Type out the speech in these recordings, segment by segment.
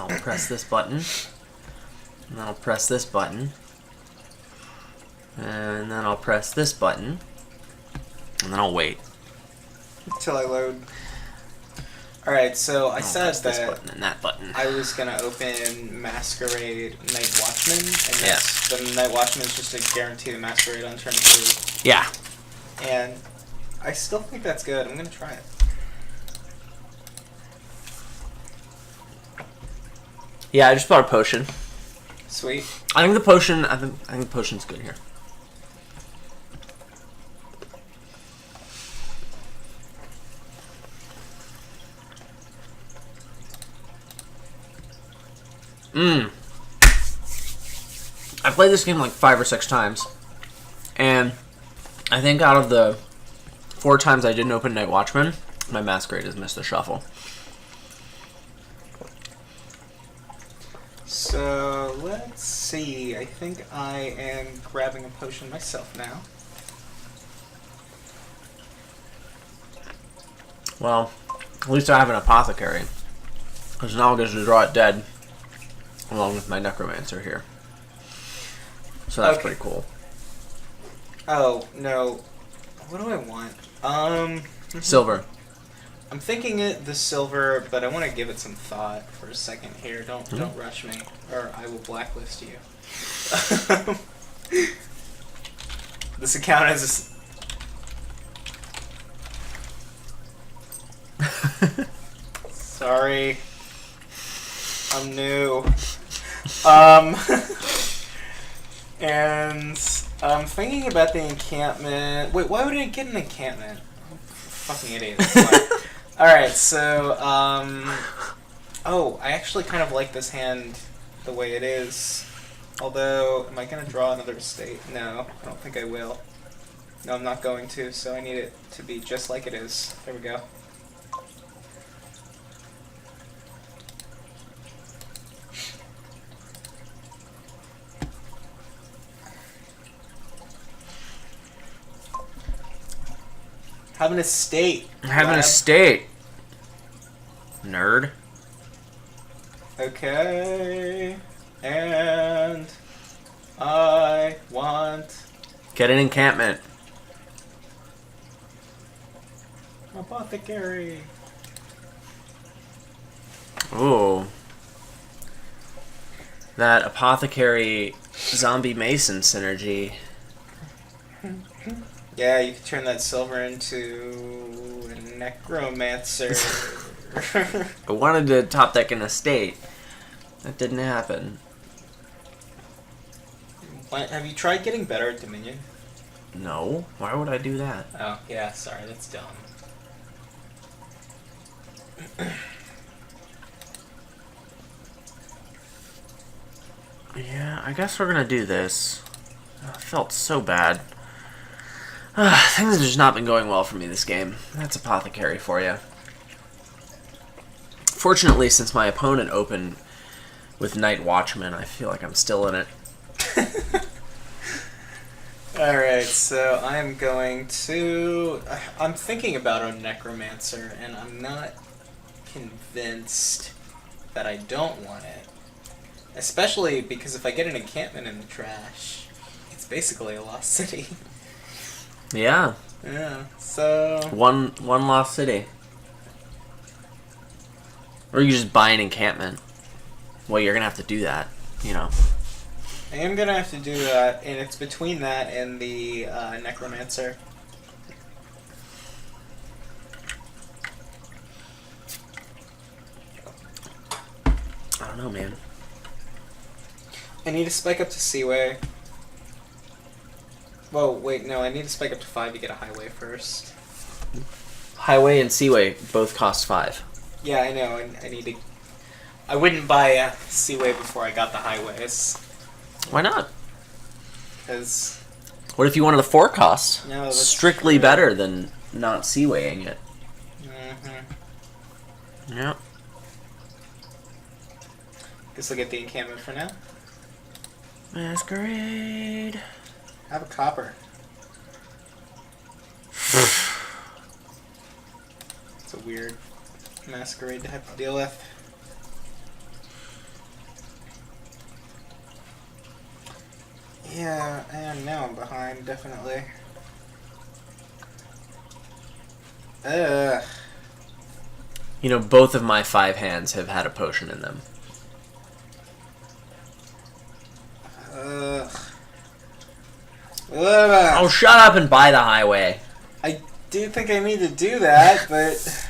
I'll press this button. And then I'll press this button. And then I'll press this button. And then I'll wait. Until I load. Alright, so I said press this that button and that button. I was going to open Masquerade Night Watchman, and Yes. the Night Watchman is just to guarantee the Masquerade on turn 2. Yeah. And I still think that's good. I'm going to try it. Yeah, I just bought a potion. Sweet. I think the potion. I think the potion's good here. I played this game like 5 or 6 times, and I think out of the 4 times I didn't open Night Watchman, my Masquerade has missed the shuffle. So, let's see. I think I am grabbing a potion myself now. Well, at least I have an Apothecary, because now I get to draw it dead, along with my Necromancer here. So that's pretty cool. Oh, no. What do I want? Silver. I'm thinking the silver, but I want to give it some thought for a second here. Don't rush me, or I will blacklist you. This account is... Sorry. I'm new. And I'm thinking about the encampment. Wait, why would I get an encampment? I'm a fucking idiot. Alright, so, oh, I actually kind of like this hand the way it is. Although, am I going to draw another estate? No, I don't think I will. No, I'm not going to, so I need it to be just like it is. There we go. Have an estate. Have an estate. Nerd. Okay. And I want Get an encampment. Apothecary. Ooh. That Apothecary Zombie Mason synergy. Yeah, you can turn that silver into a Necromancer. I wanted to top deck an estate. That didn't happen. Have you tried getting better at Dominion? No. Why would I do that? Oh, yeah, sorry, that's dumb. Yeah, I guess we're gonna do this. I felt so bad. Things have just not been going well for me this game. That's Apothecary for you. Fortunately, since my opponent opened with Night Watchman, I feel like I'm still in it. Alright, so I'm going to... I'm thinking about a Necromancer, and I'm not convinced that I don't want it. Especially because if I get an encampment in the trash, it's basically a lost city. Yeah. Yeah, so... One lost city. Or you just buy an encampment. Well, you're gonna have to do that, you know. I am gonna have to do that, and it's between that and the Necromancer. I don't know, man. I need to spike up to Seaway. Whoa, wait, no, I need to spike up to 5 to get a highway first. Highway and Seaway both cost 5. Yeah, I know, I need to... I wouldn't buy a Seaway before I got the highways. Why not? Because... What if you wanted the 4 cost? No, that's strictly true. better than not Seawaying it. Mm-hmm. Yep. Guess I'll get the encampment for now. Masquerade. Have a copper. It's a weird Masquerade to have to deal with. Yeah, and now I'm behind, definitely. Ugh. You know, both of my 5 hands have had a potion in them. Ugh. Oh, shut up and buy the highway. I do think I need to do that, but...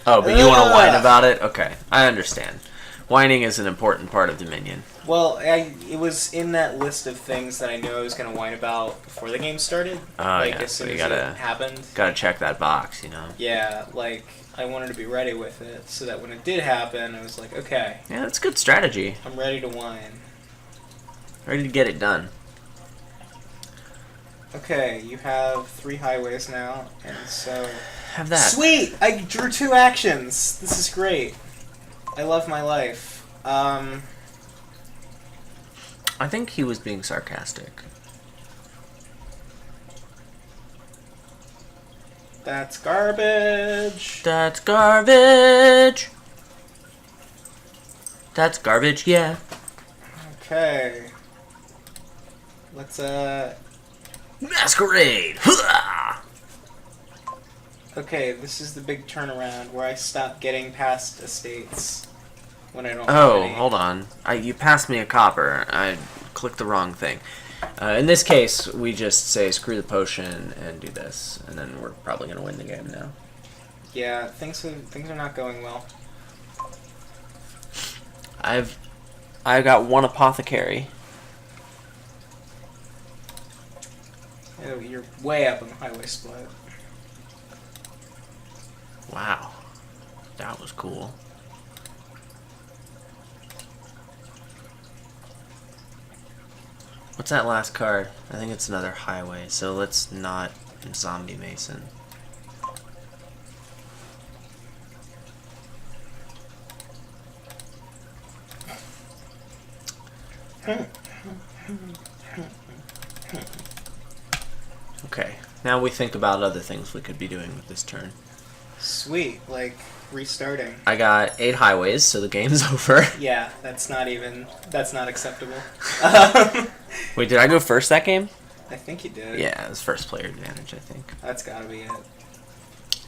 Oh, but you want to whine about it? Okay, I understand. Whining is an important part of Dominion. Well, it was in that list of things that I knew I was going to whine about before the game started. Oh, like, yeah, as soon so as it happened. Gotta check that box, you know? Yeah, like, I wanted to be ready with it, so that when it did happen, I was like, okay. Yeah, that's good strategy. I'm ready to whine. Ready to get it done. Okay, you have 3 highways now, and so... Have that. Sweet! I drew 2 actions! This is great. I love my life. I think he was being sarcastic. That's garbage! That's garbage! That's garbage, yeah. Okay. Let's, Masquerade! Okay, this is the big turnaround where I stop getting past estates when I don't have Oh, any. hold on. You passed me a copper. I clicked the wrong thing. In this case, we just say screw the potion and do this, and then we're probably going to win the game now. Yeah, things are not going well. I've got 1 apothecary. Oh, you're way up on the highway split. Wow. That was cool. What's that last card? I think it's another highway, so let's not zombie mason. Okay, now we think about other things we could be doing with this turn. Sweet, like restarting. I got 8 highways, so the game's over. Yeah, that's not acceptable. Wait, did I go first that game? I think you did. Yeah, it was first player advantage, I think. That's gotta be it.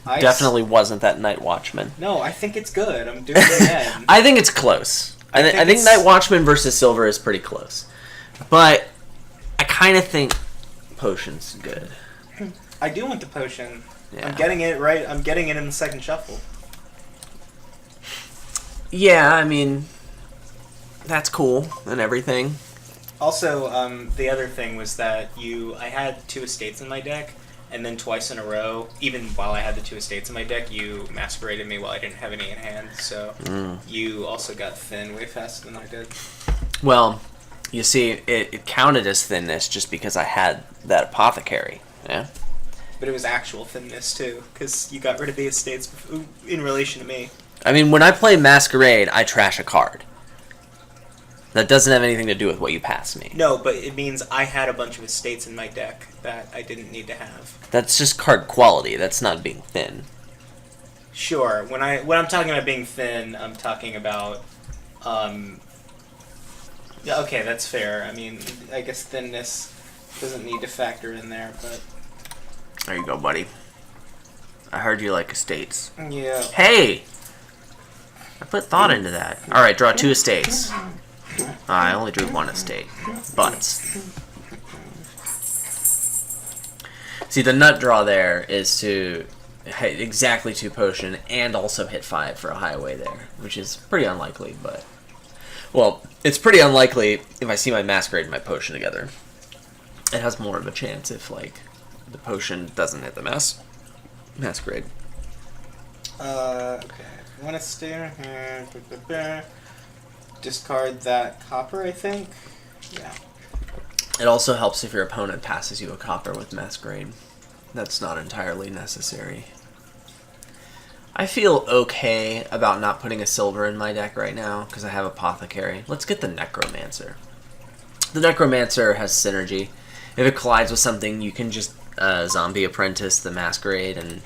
Definitely wasn't that Night Watchman. No, I think it's good. I'm doing it again. I think it's close. I think Night Watchman versus Silver is pretty close. But I kind of think Potion's good. I do want the potion. Yeah. I'm getting it right. I'm getting it in the second shuffle. Yeah, I mean, that's cool and everything. Also, the other thing was that I had 2 estates in my deck, and then twice in a row, even while I had the 2 estates in my deck, you masqueraded me while I didn't have any in hand, so you also got thin way faster than I did. Well, you see, it counted as thinness just because I had that apothecary, yeah? But it was actual thinness, too, because you got rid of the estates in relation to me. I mean, when I play Masquerade, I trash a card. That doesn't have anything to do with what you pass me. No, but it means I had a bunch of estates in my deck that I didn't need to have. That's just card quality. That's not being thin. Sure. When I'm talking about being thin, I'm talking about yeah, okay, that's fair. I mean, I guess thinness doesn't need to factor in there, but There you go, buddy. I heard you like estates. yeah. Hey! I put thought into that. Alright, draw 2 estates. I only drew 1 estate. Butts. See, the nut draw there is to hit exactly 2 potion and also hit 5 for a highway there, which is pretty unlikely, but... Well, it's pretty unlikely if I see my Masquerade and my potion together. It has more of a chance if, like, the potion doesn't hit the Masquerade. Okay. You want to stay here. Discard that copper, I think. Yeah. It also helps if your opponent passes you a copper with Masquerade. That's not entirely necessary. I feel okay about not putting a silver in my deck right now, because I have Apothecary. Let's get the Necromancer. The Necromancer has synergy. If it collides with something, you can just Zombie Apprentice the Masquerade and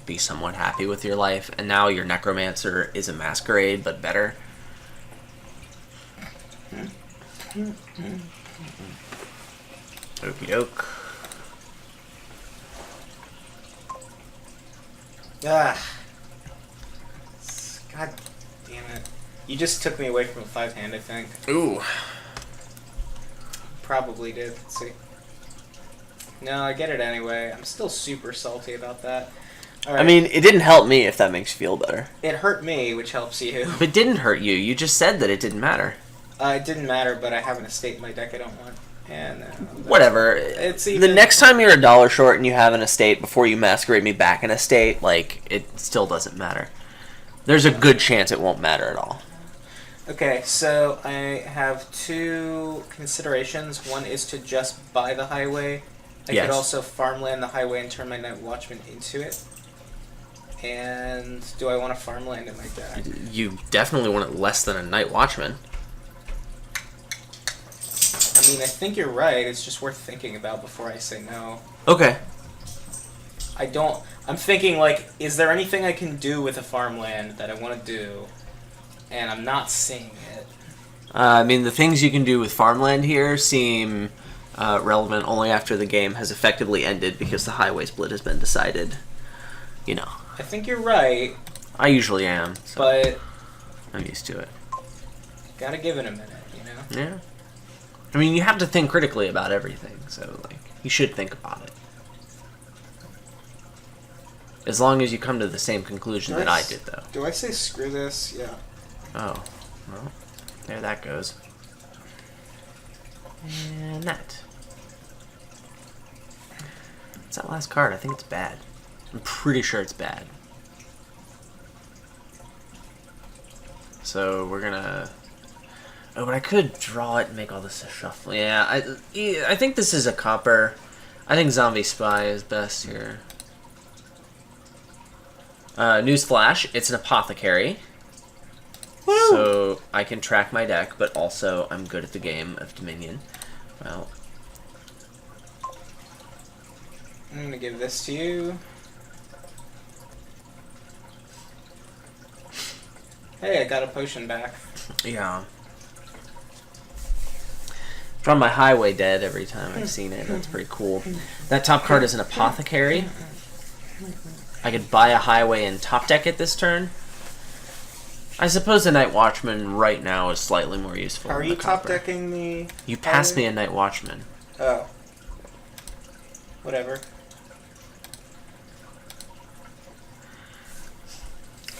be somewhat happy with your life. And now your Necromancer is a Masquerade, but better. Okie doke. Ah. God damn it. You just took me away from a 5-hand, I think. Ooh. Probably did. Let's see. No, I get it anyway. I'm still super salty about that. All right. I mean, it didn't help me, if that makes you feel better. It hurt me, which helps you. But it didn't hurt you. You just said that it didn't matter. It didn't matter, but I have an estate in my deck I don't want. And whatever. It's even... The next time you're $1 short and you have an estate before you masquerade me back an estate, like, it still doesn't matter. There's a good chance it won't matter at all. Okay, so I have 2 considerations. One is to just buy the highway. I could also farmland the highway and turn my Night Watchman into it. And do I want a farmland in my deck? You definitely want it less than a Night Watchman. I mean, I think you're right. It's just worth thinking about before I say no. Okay. I'm thinking, like, is there anything I can do with a farmland that I want to do? And I'm not seeing it. I mean, the things you can do with farmland here seem relevant only after the game has effectively ended because the highway split has been decided. You know. I think you're right. I usually am. So but I'm used to it. Gotta give it a minute, you know? Yeah. I mean, you have to think critically about everything, so, like, you should think about it. As long as you come to the same conclusion that I did, though. Do I say screw this? Yeah. Oh. Well, there that goes. And that. What's that last card? I think it's bad. I'm pretty sure it's bad. So, we're gonna... Oh, but I could draw it and make all this a shuffle. Yeah, I think this is a copper. I think Zombie Spy is best here. Newsflash, it's an Apothecary. Woo! So I can track my deck, but also I'm good at the game of Dominion. Well, I'm gonna give this to you. Hey, I got a potion back. Yeah. Draw my highway dead every time I've seen it. That's pretty cool. That top card is an Apothecary. I could buy a highway and top deck it this turn. I suppose the Night Watchman right now is slightly more useful. Are you top decking the... You passed me a Night Watchman. Oh. Whatever.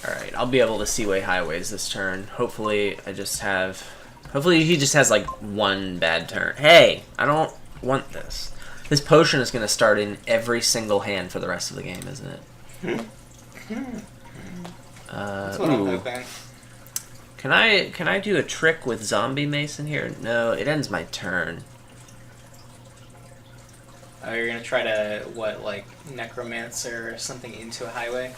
Alright, I'll be able to Seaway highways this turn. Hopefully I just have... Hopefully he just has, like, one bad turn. Hey! I don't want this. This potion is going to start in every single hand for the rest of the game, isn't it? That's what I'm hoping. Can I do a trick with Zombie Mason here? No, it ends my turn. Oh, you're going to try to, what, like, Necromancer or something into a highway?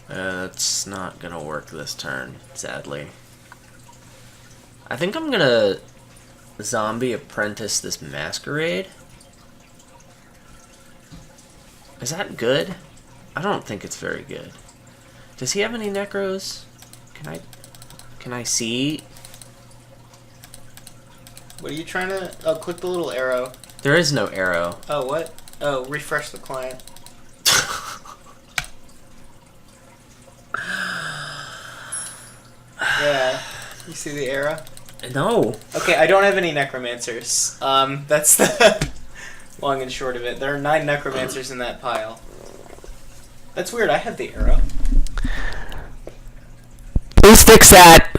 It's not going to work this turn, sadly. I think I'm going to Zombie Apprentice this Masquerade. Is that good? I don't think it's very good. Does he have any Necros? Can I see? What are you trying to... Oh, click the little arrow. There is no arrow. Oh, what? Oh, refresh the client. Yeah. You see the arrow? No. Okay, I don't have any Necromancers. That's the long and short of it. There are 9 Necromancers in that pile. That's weird, I have the arrow. Please fix that.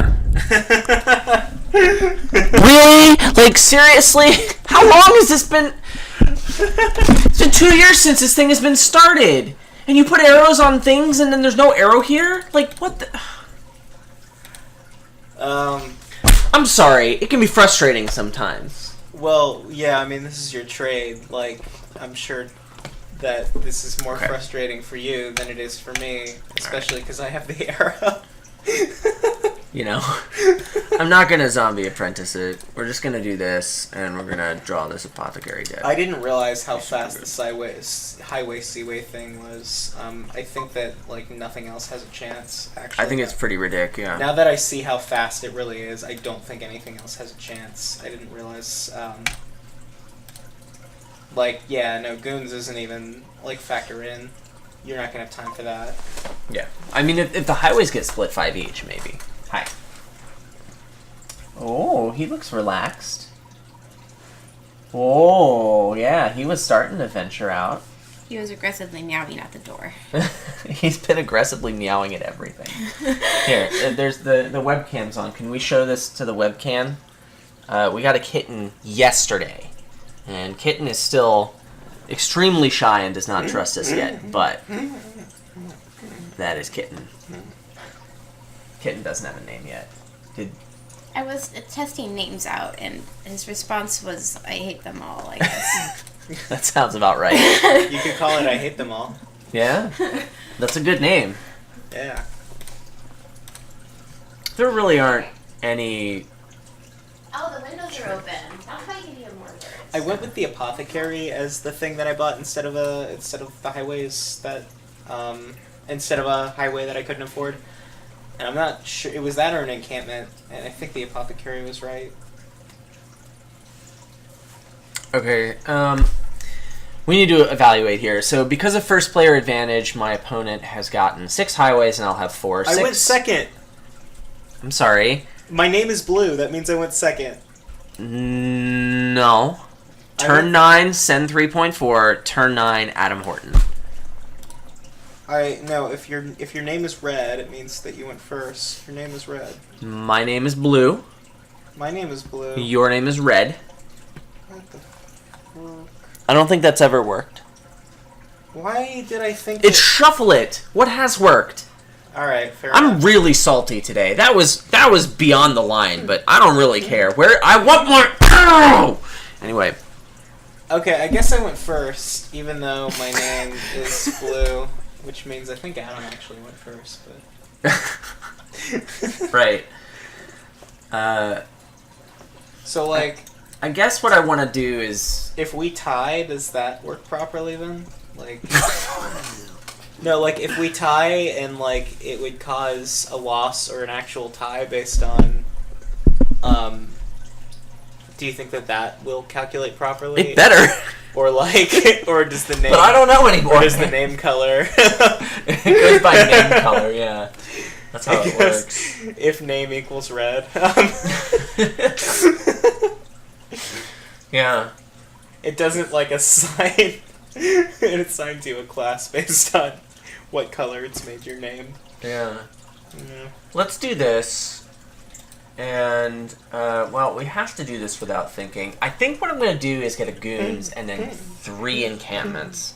Really? Like, seriously? How long has this been? It's been 2 years since this thing has been started. And you put arrows on things and then there's no arrow here? Like, what the... I'm sorry, it can be frustrating sometimes. Well, yeah, I mean, this is your trade. Like, I'm sure that this is more frustrating for you than it is for me, especially because I have the arrow. You know, I'm not gonna zombie apprentice it. We're just gonna do this, and we're gonna draw this Apothecary deck. I didn't realize how fast the highway Seaway thing was. I think that like nothing else has a chance. Actually, I think it's pretty ridiculous. Yeah. Now that I see how fast it really is, I don't think anything else has a chance. I didn't realize. Goons isn't even like factor in. You're not gonna have time for that. Yeah. I mean, if the highways get split 5 each, maybe. Hi. Oh, he looks relaxed. Oh, yeah, he was starting to venture out. He was aggressively meowing at the door. He's been aggressively meowing at everything. Here, there's the webcam's on. Can we show this to the webcam? We got a kitten yesterday. And Kitten is still extremely shy and does not trust us yet, but that is Kitten. Kitten doesn't have a name yet. I was testing names out, and his response was, I hate them all, I guess. That sounds about right. You could call it I hate them all. Yeah? That's a good name. Yeah. There really aren't any... Oh, the windows are open. That's how you can get more birds. I went with the Apothecary as the thing that I bought instead of the highways that instead of a highway that I couldn't afford. And I'm not sure it was that or an encampment, and I think the Apothecary was right. Okay, we need to evaluate here. So because of first player advantage, my opponent has gotten 6 highways and I'll have 4. I went second. I'm sorry. My name is Blue. That means I went second. No. Turn 9, Sen3.14. Turn 9, Adam Horton. No. If your name is Red, it means that you went first. Your name is Red. My name is Blue. My name is Blue. Your name is Red. What the fuck? I don't think that's ever worked. Why did I think It's Shuffle It. What has worked? All right, fair I'm enough. really salty today. That was beyond the line, but I don't really care. I want more. Ow! Anyway. Okay, I guess I went first, even though my name is Blue, which means I think Adam actually went first. But Right. So like, I guess what I want to do is... if we tie, does that work properly then? Like. No, like, if we tie and, like, it would cause a loss or an actual tie based on, do you think that will calculate properly? It better. Or, like, or does the name... But I don't know anymore. Or does the name color... It goes by name color, yeah. That's how it works. If name equals red. Yeah. It doesn't, like, assign... It assigns you a class based on what color it's made your name. Yeah. Yeah. Let's do this. And, well, we have to do this without thinking. I think what I'm going to do is get a Goons and then 3 encampments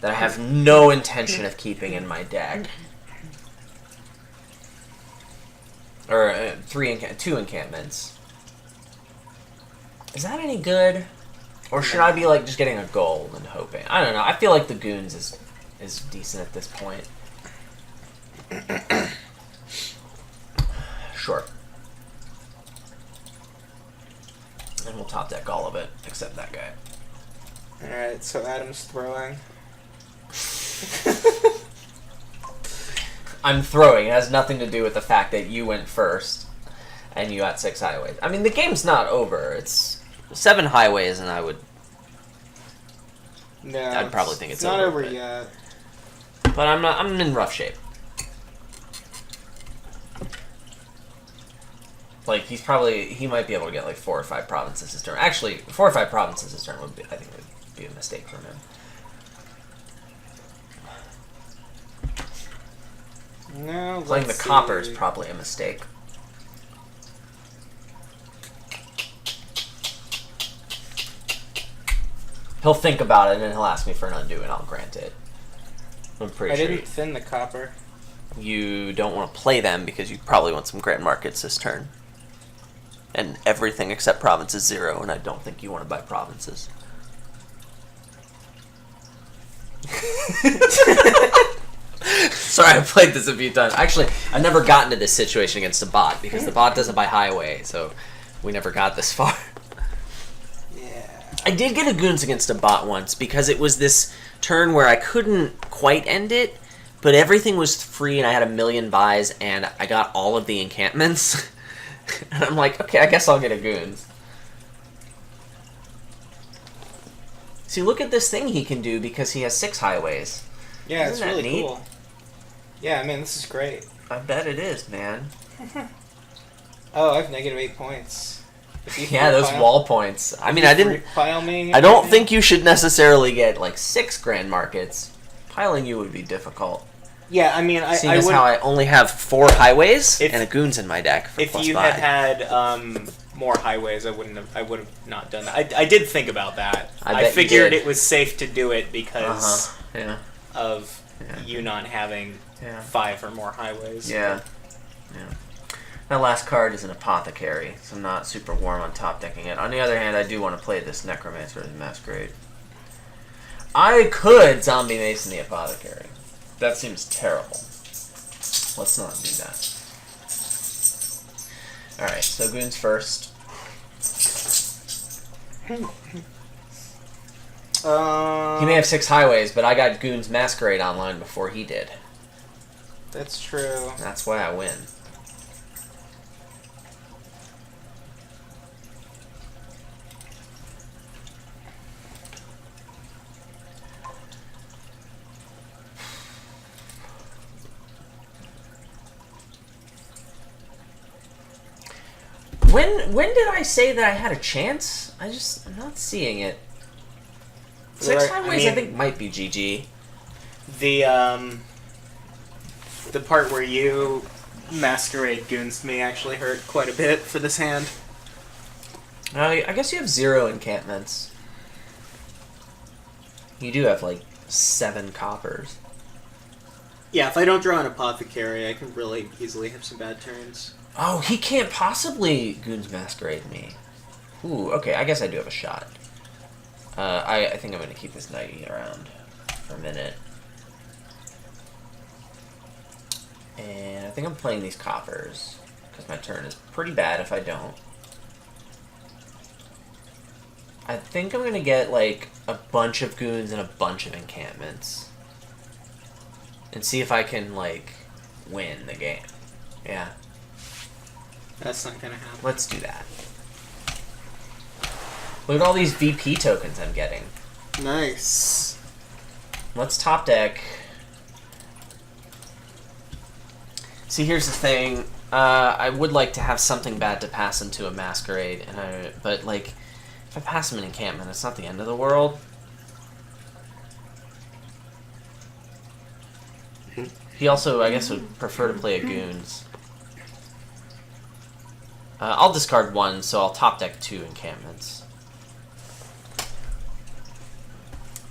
that I have no intention of keeping in my deck. Or 2 encampments. Is that any good? Or should I be, like, just getting a gold and hoping? I don't know. I feel like the Goons is decent at this point. Sure. And we'll top deck all of it, except that guy. Alright, so Adam's throwing. I'm throwing. It has nothing to do with the fact that you went first and you got 6 highways. I mean, the game's not over. It's 7 highways, and I'd probably think it's not over, over yet. But I'm in rough shape. Like, he might be able to get like 4 or 5 provinces this turn. Actually, 4 or 5 provinces this turn would be a mistake from him. No, Playing the copper is probably a mistake. He'll think about it and then he'll ask me for an undo and I'll grant it. I'm pretty sure. I didn't thin the copper. You don't want to play them because you probably want some grand markets this turn. And everything except province is 0, and I don't think you want to buy provinces. Sorry, I played this a few times. Actually, I've never gotten to this situation against a bot because the bot doesn't buy highway, so we never got this far. Yeah. I did get a Goons against a bot once because it was this turn where I couldn't quite end it, but everything was free and I had a million buys and I got all of the encampments. And I'm like, okay, I guess I'll get a Goons. See, look at this thing he can do because he has 6 highways. Yeah, Isn't it's that really neat? cool. Yeah, man, this is great. I bet it is, man. Oh, I have negative 8 points. If you can Yeah, those pile- wall points. I mean, I didn't. pile me. I don't think you should necessarily get like 6 grand markets. Piling you would be difficult. Yeah, I mean, Seeing I as would. how I only have 4 highways If- and a Goons in my deck for If plus you 5. had more highways, I would have not done that. I did think about that. I I bet you figured did. it was safe to do it because Yeah. of Yeah. you not having Yeah. 5 or more highways. Yeah. Yeah. That last card is an Apothecary, so I'm not super warm on top decking it. On the other hand, I do want to play this Necromancer as Masquerade. I could Zombie Mason the Apothecary. That seems terrible. Let's not do that. Alright, so Goons first. He may have 6 highways, but I got Goons Masquerade online before he did. That's true. That's why I win. When did I say that I had a chance? I'm not seeing it. 6 Right, highways I I mean- think might be GG. The part where you Masquerade Goons me actually hurt quite a bit for this hand. I guess you have 0 encampments. You do have like 7 coppers. Yeah, if I don't draw an Apothecary, I can really easily have some bad turns. Oh, he can't possibly Goons Masquerade me. Ooh, okay, I guess I do have a shot. I think I'm going to keep this knight around for a minute. And I think I'm playing these coppers, because my turn is pretty bad if I don't. I think I'm going to get, like, a bunch of Goons and a bunch of encampments. And see if I can, like, win the game. Yeah. That's not gonna happen. Let's do that. Look at all these VP tokens I'm getting. Nice. Let's top deck. See, here's the thing. I would like to have something bad to pass into a Masquerade, but like, if I pass him an encampment, it's not the end of the world. He also, I guess, would prefer to play a Goons. I'll discard 1, so I'll top deck 2 encampments.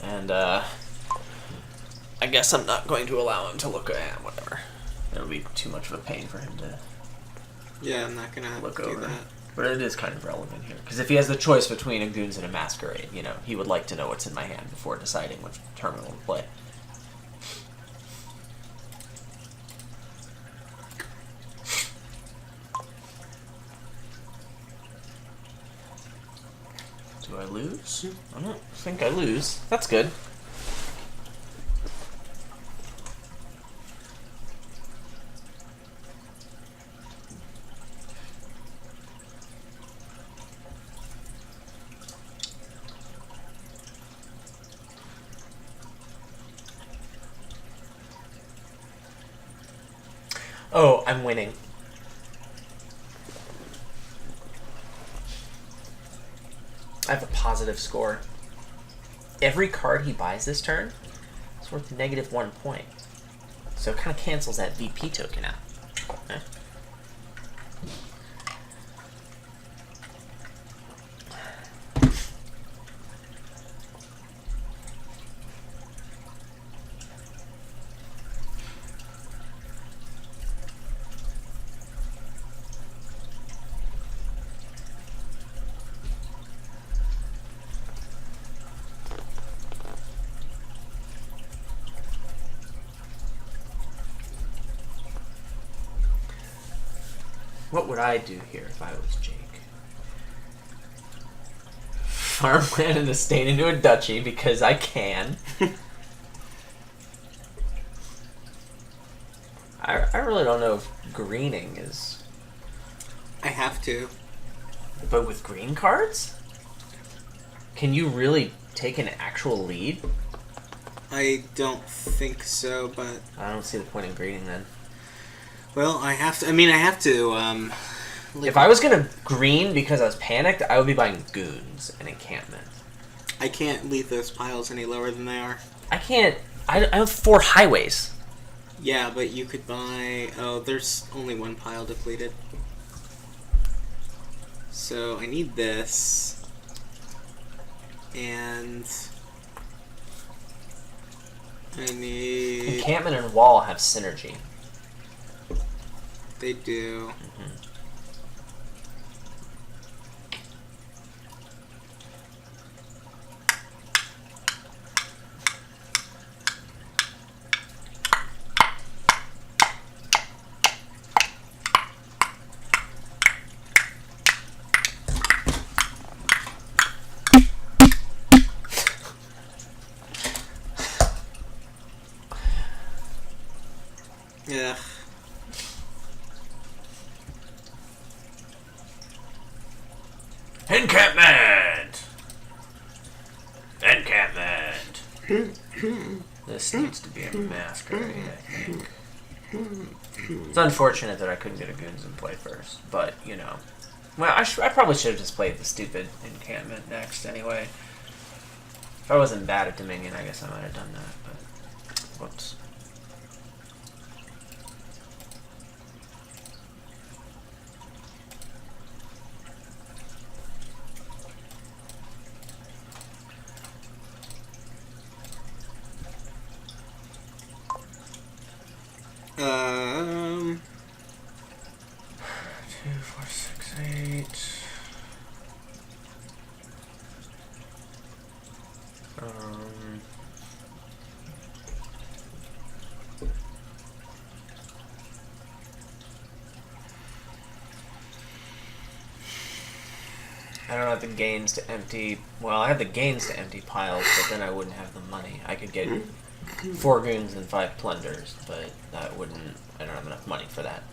And, I guess I'm not going to allow him to look at whatever. It'll be too much of a pain for him to Yeah, I'm not gonna have look to do over. that. But it is kind of relevant here. Because if he has the choice between a Goons and a Masquerade, you know, he would like to know what's in my hand before deciding which terminal to play. Do I lose? I don't think I lose. That's good. Oh, I'm winning. I have a positive score. Every card he buys this turn is worth -1 point. So it kind of cancels that VP token out. Okay. What would I do here if I was Jake? Farmland and estate into a duchy because I can. I really don't know if greening is... I have to. But with green cards? Can you really take an actual lead? I don't think so, but... I don't see the point in greening then. Well, I have to... I mean, I have to, If I was going to green because I was panicked, I would be buying Goons and Encampment. I can't leave those piles any lower than they are. I can't... I have 4 highways. Yeah, but you could buy... Oh, there's only 1 pile depleted. So, I need this. And... I need... Encampment and Wall have synergy. They do. Mm-hmm. Yeah. Encampment! Encampment! This needs to be a Masquerade, I think. It's unfortunate that I couldn't get a Goons in play first, but, you know. Well, I probably should have just played the stupid Encampment next anyway. If I wasn't bad at Dominion, I guess I might have done that, but... Whoops. Um... 2, 4, 6, 8... I don't have the gains to empty... Well, I have the gains to empty piles, but then I wouldn't have the money. I could get 4 Goons and 5 Plunders, but that wouldn't... I don't have enough money for that.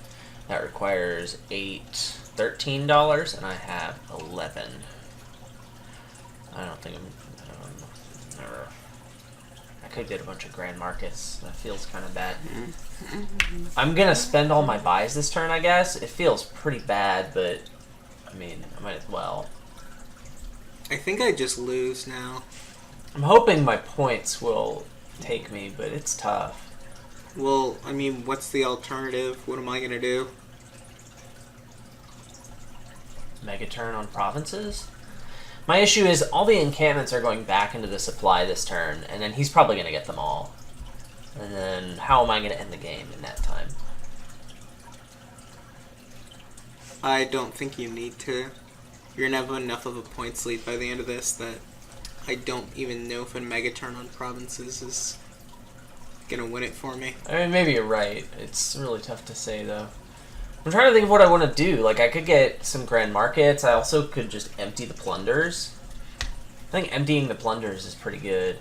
That requires $13, and I have 11. I don't think I'm... I could get a bunch of Grand Markets. That feels kind of bad. I'm gonna spend all my buys this turn, I guess. It feels pretty bad, but... I mean, I might as well. I think I just lose now. I'm hoping my points will take me, but it's tough. Well, I mean, what's the alternative? What am I gonna do? Mega turn on provinces? My issue is all the encampments are going back into the supply this turn, and then he's probably going to get them all. And then how am I going to end the game in that time? I don't think you need to. You're going to have enough of a points lead by the end of this that I don't even know if a mega turn on provinces is going to win it for me. I mean, maybe you're right. It's really tough to say, though. I'm trying to think of what I want to do. Like, I could get some Grand Markets. I also could just empty the Plunders. I think emptying the Plunders is pretty good.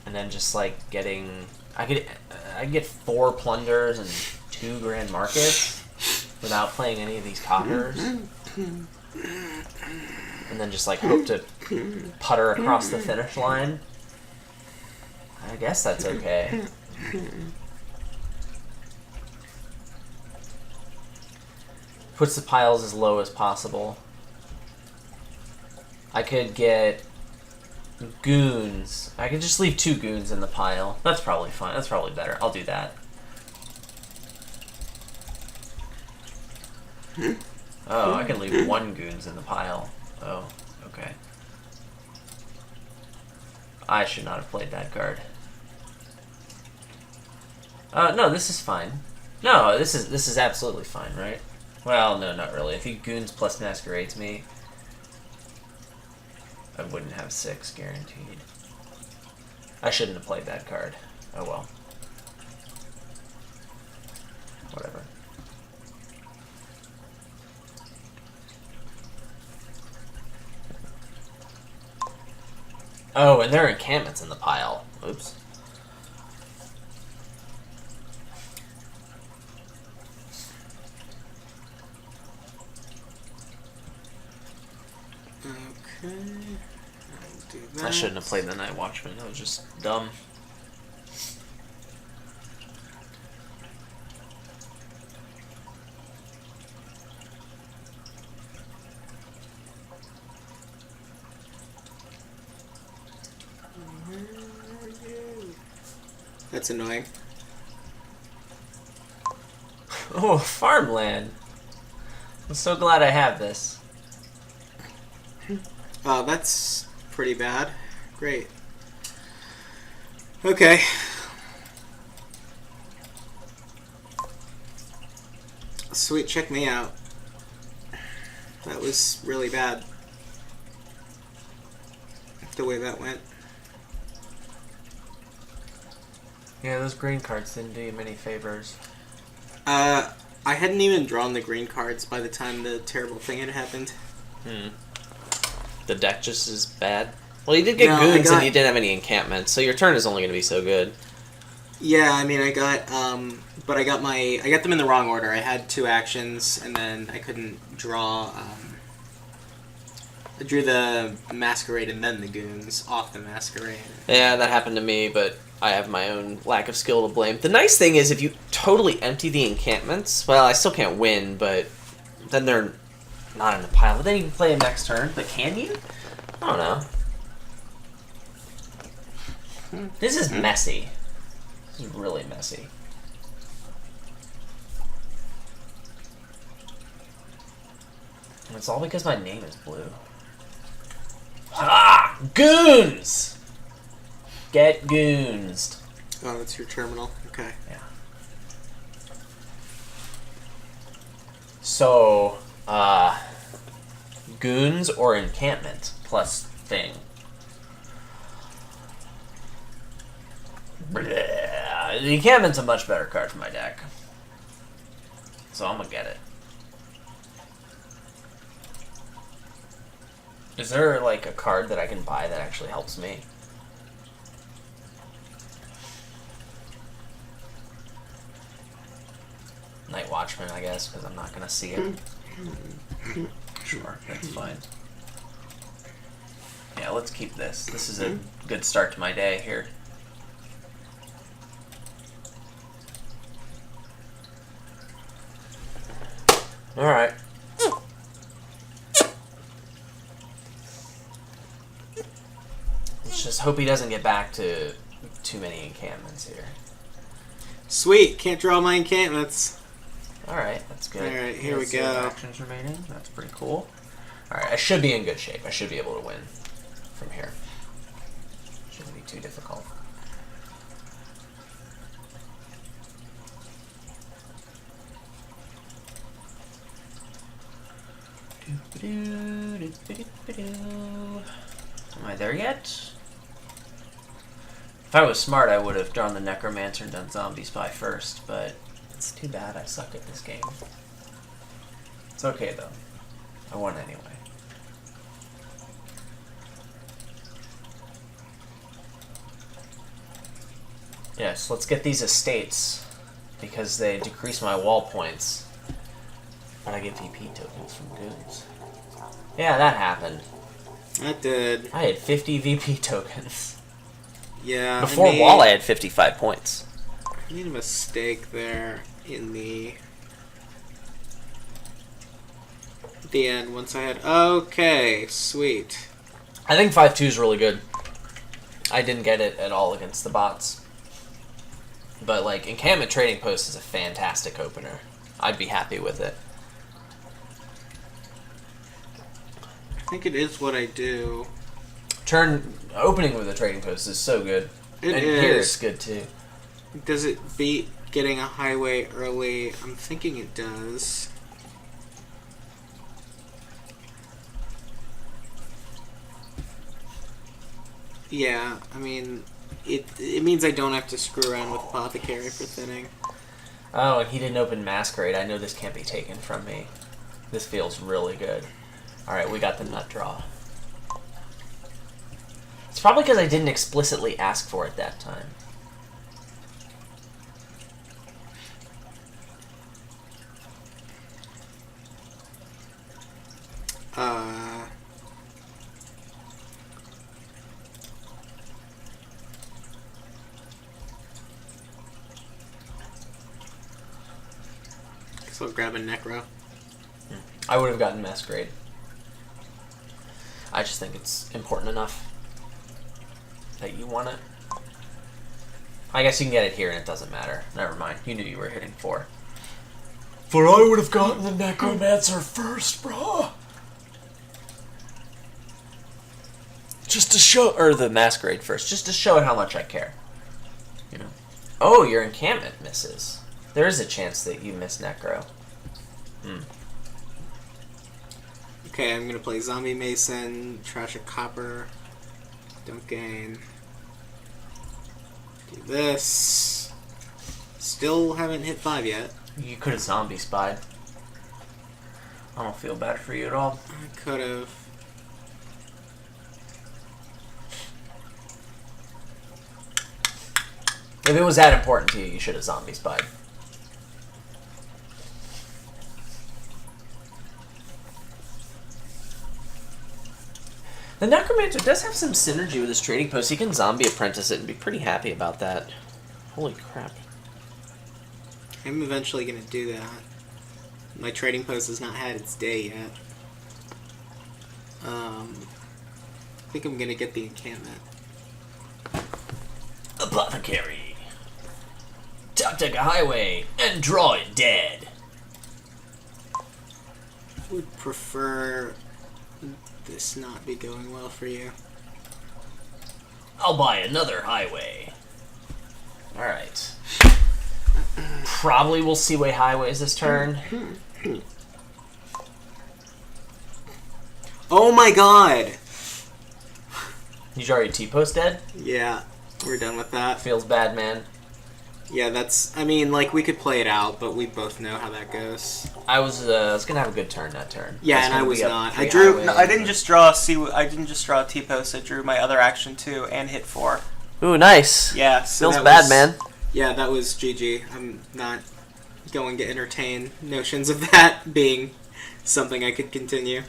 And then just, like, getting... I could get 4 Plunders and 2 Grand Markets without playing any of these coppers. And then just, like, hope to putter across the finish line. I guess that's okay. Puts the piles as low as possible. I could get Goons. I could just leave 2 Goons in the pile. That's probably fine. That's probably better. I'll do that. Oh, I can leave 1 Goons in the pile. Oh, okay. I should not have played that card. No, this is fine. No, this is absolutely fine, right? Well, no, not really. If he Goons plus Masquerades me, I wouldn't have 6 guaranteed. I shouldn't have played that card. Oh well. Whatever. Oh, and there are encampments in the pile. Oops. Okay. I'll do that. I shouldn't have played the Night Watchman. That was just dumb. That's annoying. Oh, Farmland. I'm so glad I have this. Oh, that's pretty bad. Great. Okay. Sweet, check me out. That was really bad. The way that went. Yeah, those green cards didn't do you many favors. I hadn't even drawn the green cards by the time the terrible thing had happened. The deck just is bad. Well, you did get Goons and you didn't have any encampments, so your turn is only going to be so good. Yeah, I mean, I got them in the wrong order. I had 2 actions, and then I couldn't draw. I drew the Masquerade and then the Goons off the Masquerade. Yeah, that happened to me, but I have my own lack of skill to blame. The nice thing is if you totally empty the encampments, well, I still can't win, but then they're not in the pile. But then you can play them next turn. But can you? I don't know. This is messy. This is really messy. And it's all because my name is blue. Ah! Goons! Get goonsed. Oh, that's your terminal. Okay. Yeah. So, Goons or Encampment plus thing. Bleh. The Encampment's a much better card for my deck. So I'm gonna get it. Is there, like, a card that I can buy that actually helps me? Night Watchman, I guess, because I'm not going to see it. Sure, that's fine. Yeah, let's keep this. This is a good start to my day here. Alright. Let's just hope he doesn't get back to too many encampments here. Sweet, can't draw my encampments. Alright, that's good. Alright, here we go. Actions remaining. That's pretty cool. Alright, I should be in good shape. I should be able to win from here. Shouldn't be too difficult. Am I there yet? If I was smart, I would have drawn the Necromancer and done Zombie Spy first, but it's too bad I suck at this game. It's okay, though. I won anyway. Yes, let's get these estates, because they decrease my wall points. But I get VP tokens from Goons. Yeah, that happened. That did. I had 50 VP tokens. Yeah. Before wall, I had 55 points. I made a mistake there in the end once I had... Okay, sweet. I think 5-2 is really good. I didn't get it at all against the bots. But, like, Encampment Trading Post is a fantastic opener. I'd be happy with it. I think it is what I do. Opening with a Trading Post is so good. It and is. Here it's good, too. Does it beat getting a highway early? I'm thinking it does. Yeah, I mean, it means I don't have to screw around with Apothecary for thinning. Oh, and he didn't open Masquerade. I know this can't be taken from me. This feels really good. Alright, we got the nut draw. It's probably because I didn't explicitly ask for it that time. So I'll grab a Necro. I would have gotten Masquerade. I just think it's important enough that you want it. I guess you can get it here and it doesn't matter. Never mind. You knew you were hitting 4. But I would have gotten the Necromancer first, bro. Just to show, or the Masquerade first, just to show how much I care. You know. Oh, your encampment misses. There is a chance that you miss Necro. Okay, I'm gonna play Zombie Mason, trash a copper, don't gain. Do this. Still haven't hit 5 yet. You could have zombie spied. I don't feel bad for you at all. I could have. If it was that important to you, you should have zombie spied. The Necromancer does have some synergy with his trading post. He can zombie apprentice it and be pretty happy about that. Holy crap. I'm eventually gonna do that. My trading post has not had its day yet. I think I'm gonna get the encampment. Apothecary. Top deck a highway and draw it dead. Would prefer this not be going well for you. I'll buy another highway. Alright. Probably will Seaway highways this turn. Oh my god! You already T-post dead? Yeah, we're done with that. Feels bad, man. Yeah, that's... I mean, like, we could play it out, but we both know how that goes. I was gonna have a good turn that turn. Yeah, and I was not. I drew. drew... No, I didn't just draw I didn't just draw a T-post. I drew my other action too and hit 4. Ooh, nice. Yeah, so Feels bad, man. Yeah, that was GG. I'm not going to entertain notions of that being something I could continue.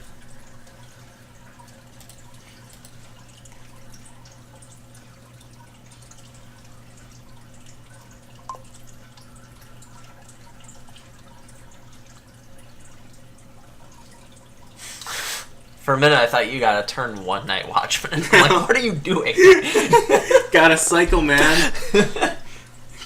For a minute, I thought you got a turn 1 Night Watchman. I'm like, what are you doing? Gotta cycle, man.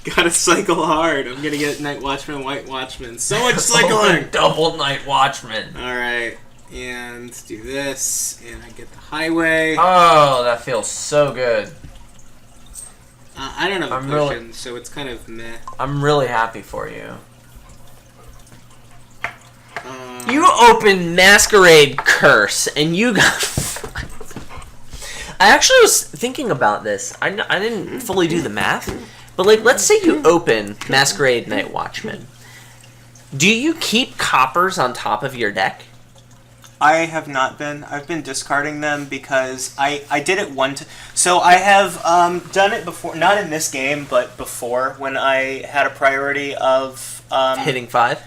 Gotta cycle hard. I'm gonna get Night Watchman, White Watchman. So much cycling! Double Night Watchman. Alright, and do this, and I get the highway. Oh, that feels so good. I don't have a I'm potion, really- so it's kind of meh. I'm really happy for you. Uh, You opened Masquerade Curse, and you got... I actually was thinking about this. I didn't fully do the math, but like, let's say you open Masquerade Night Watchman. Do you keep coppers on top of your deck? I have not been. I've been discarding them because I did it so I have done it before, not in this game, but before when I had a priority of Hitting 5?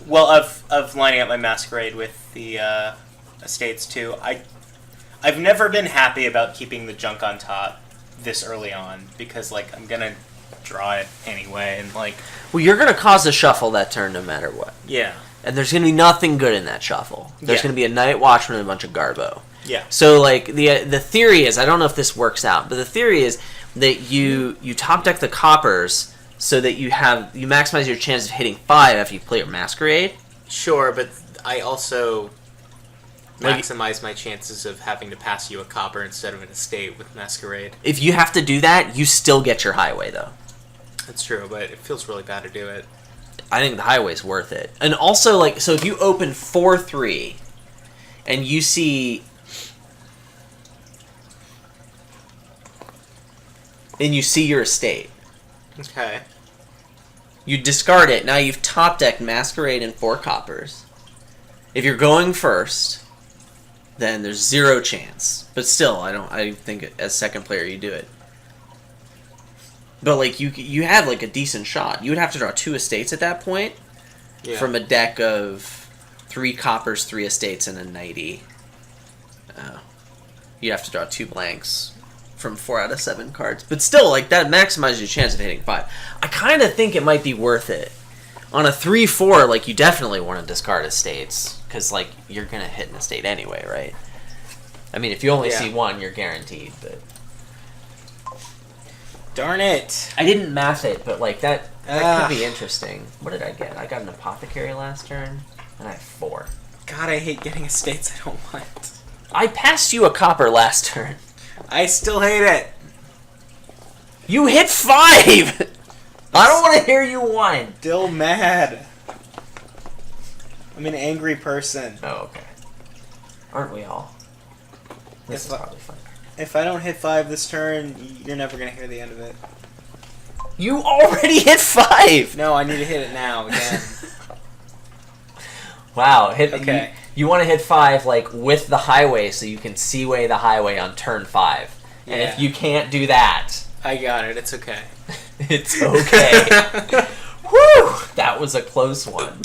of lining up my Masquerade with the estates too. I've never been happy about keeping the junk on top this early on because like I'm gonna draw it anyway and like. Well, you're gonna cause a shuffle that turn no matter what. Yeah. And there's going to be nothing good in that shuffle. There's going to be a Night Watchman and a bunch of Garbo. Yeah. So, like, the theory is, I don't know if this works out, but the theory is that you top deck the coppers so that you maximize your chance of hitting 5 after you play your Masquerade. Sure, but I also maximize my chances of having to pass you a copper instead of an estate with Masquerade. If you have to do that, you still get your highway, though. That's true, but it feels really bad to do it. I think the highway's worth it. And also, like, so if you open 4-3 and you see... and you see your estate. Okay. You discard it. Now you've top decked Masquerade and 4 coppers. If you're going first, then there's 0 chance. But still, I think as second player you do it. But like you have like a decent shot. You would have to draw 2 estates at that point from a deck of 3 coppers, 3 estates, and a knighty. You'd have to draw 2 blanks from 4 out of 7 cards. But still, like, that maximizes your chance of hitting 5. I kind of think it might be worth it. On a 3-4, like, you definitely want to discard estates. Because, like, you're going to hit an estate anyway, right? I mean, if you only see 1, you're guaranteed, but... Darn it. I didn't math it, but, like, that could be interesting. What did I get? I got an Apothecary last turn, and I have 4. God, I hate getting estates I don't want. I passed you a copper last turn. I still hate it. You hit 5! I don't want to hear you whine. Still mad. I'm an angry person. Oh, okay. Aren't we all? This is probably fun. If I don't hit 5 this turn, you're never going to hear the end of it. You already hit 5! No, I need to hit it now again. Wow. Okay. You want to hit 5 like with the highway so you can Seaway the highway on turn 5. And if you can't do that... I got it. It's okay. It's okay. Whew! That was a close one.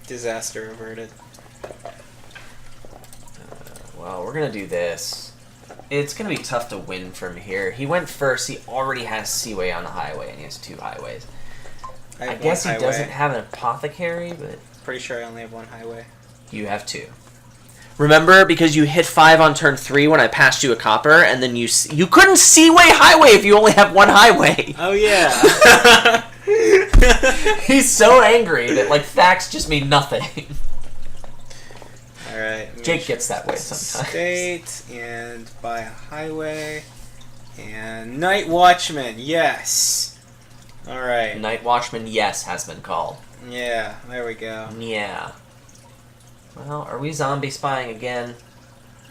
Disaster averted. Well, we're going to do this. It's going to be tough to win from here. He went first. He already has Seaway on the highway, and he has 2 highways. I guess he doesn't have an Apothecary, but... Pretty sure I only have 1 highway. You have 2. Remember, because you hit 5 on turn 3 when I passed you a copper, and then you couldn't Seaway highway if you only have 1 highway. Oh, yeah. He's so angry that, like, facts just mean nothing. Alright. Jake gets that way sometimes. State, and buy a highway, and Night Watchman, yes. Alright. Night Watchman, yes, has been called. Yeah, there we go. Yeah. Well, are we zombie spying again?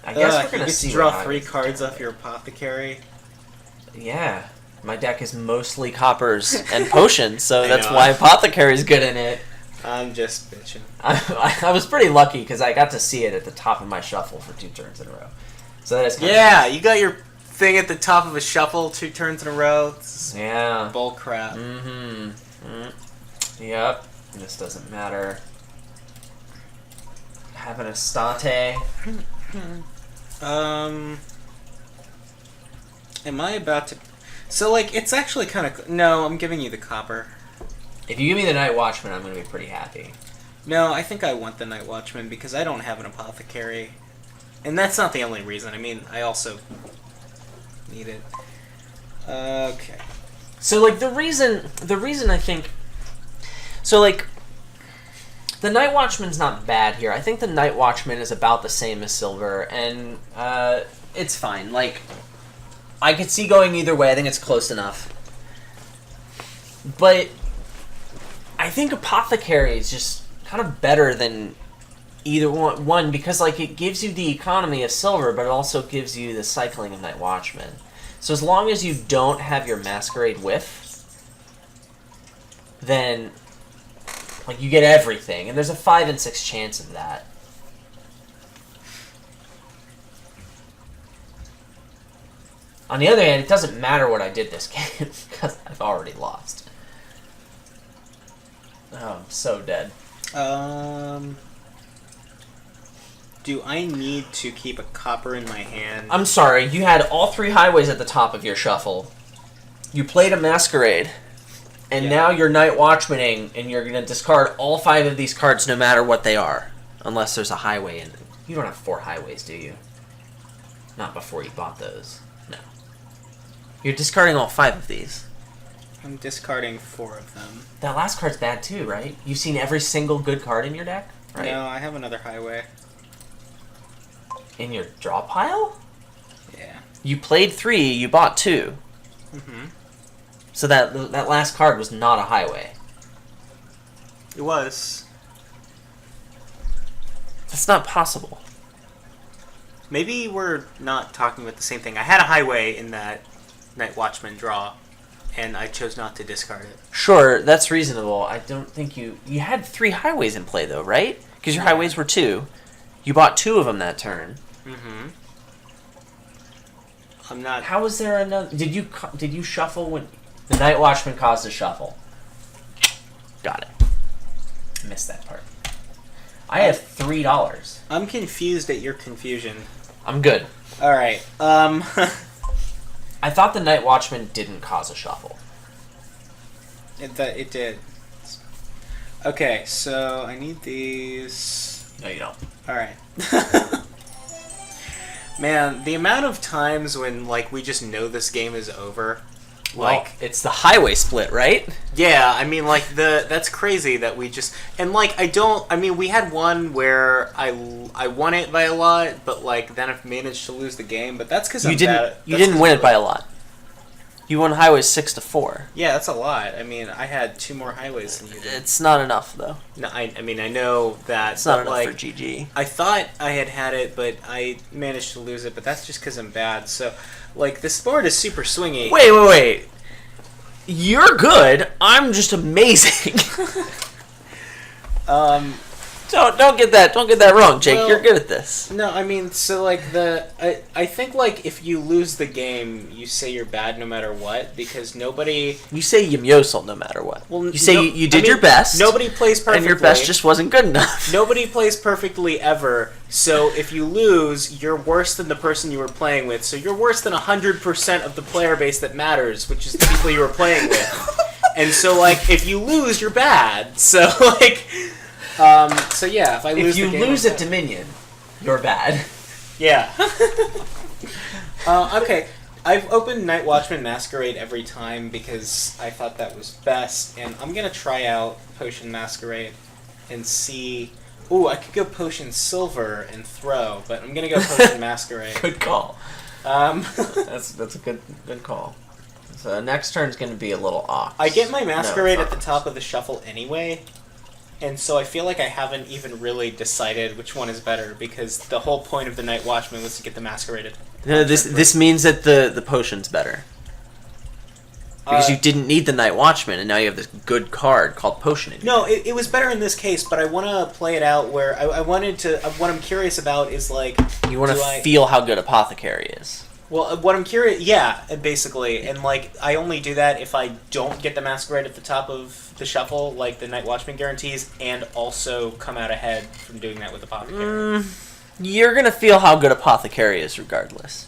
I guess we're gonna see. You draw 3 cards off your Apothecary. Yeah. My deck is mostly coppers and potions, so that's why Apothecary's good in it. I'm just bitching. I was pretty lucky because I got to see it at the top of my shuffle for 2 turns in a row. So that is kind of you got your thing at the top of a shuffle 2 turns in a row. Yeah. Bull crap. Yep. This doesn't matter. Have an estate. Am I about to... So, like, it's actually kind of... No, I'm giving you the copper. If you give me the Night Watchman, I'm going to be pretty happy. No, I think I want the Night Watchman because I don't have an Apothecary. And that's not the only reason. I mean, I also need it. Okay. So, like, the reason I think... So, like, the Night Watchman's not bad here. I think the Night Watchman is about the same as Silver, and it's fine. Like, I could see going either way. I think it's close enough. But I think Apothecary is just kind of better than either one because, like, it gives you the economy of Silver, but it also gives you the cycling of Night Watchman. So as long as you don't have your Masquerade whiff, then, like, you get everything. And there's a 5 and 6 chance of that. On the other hand, it doesn't matter what I did this game, because I've already lost. Oh, I'm so dead. Do I need to keep a copper in my hand? I'm sorry, you had all 3 highways at the top of your shuffle. You played a Masquerade. And now you're Night Watchmaning, and you're going to discard all 5 of these cards no matter what they are. Unless there's a highway in them. You don't have 4 highways, do you? Not before you bought those. No. You're discarding all 5 of these. I'm discarding 4 of them. That last card's bad too, right? You've seen every single good card in your deck? Right? No, I have another highway. In your draw pile? Yeah. You played 3, you bought 2. Mm-hmm. So that last card was not a highway. It was. That's not possible. Maybe we're not talking about the same thing. I had a highway in that Night Watchman draw, and I chose not to discard it. Sure, that's reasonable. I don't think you had 3 highways in play though, right? Because your highways were 2. You bought 2 of them that turn. Mm-hmm. I'm not. How was there another? Did you shuffle when the Night Watchman caused a shuffle? Got it. Missed that part. I have $3. I'm confused at your confusion. I'm good. All right. I thought the Night Watchman didn't cause a shuffle. It did. Okay, so I need these. No, you don't. All right. Man, the amount of times when like we just know this game is over. Well, it's the highway split, right? Yeah, I mean, like that's crazy that we just we had one where I won it by a lot, but like then I've managed to lose the game. But that's because you didn't win it by a lot. You won highways 6-4. Yeah, that's a lot. I mean, I had 2 more highways than you did. It's not enough though. No, I mean I know that It's not enough like, for GG. I thought I had it, but I managed to lose it. But that's just because I'm bad. So, like, this board is super swingy. Wait. You're good. I'm just amazing. Don't get that wrong, Jake. Well, you're good at this. No, I mean, so like I think like if you lose the game, you say you're bad no matter what because nobody. You say Yimyosel no matter what. Well, you say you did your best. Nobody plays perfectly. And your best just wasn't good enough. Nobody plays perfectly ever. So if you lose, you're worse than the person you were playing with. So you're worse than 100% of the player base that matters, which is the people you were playing with. And so like if you lose, you're bad. So like. So yeah, if I lose, if you the game, lose at Dominion, you're bad. Yeah. Okay, I've opened Night Watchman Masquerade every time because I thought that was best, and I'm gonna try out Potion Masquerade and see. Ooh, I could go Potion Silver and throw, but I'm gonna go Potion Masquerade. Good call. That's a good call. So next turn's gonna be a little off. I get my Masquerade at the top of the shuffle anyway. And so I feel like I haven't even really decided which one is better because the whole point of the Night Watchman was to get the Masquerade. No, this means that the potion's better. Because you didn't need the Night Watchman, and now you have this good card called Potion. No, it was better in this case, but I want to play it out where I wanted to. What I'm curious about is like. You want to feel how good Apothecary is. Well, what I'm curious, yeah, basically, and like I only do that if I don't get the Masquerade at the top of the shuffle, like the Night Watchman guarantees, and also come out ahead from doing that with Apothecary. You're gonna feel how good Apothecary is regardless.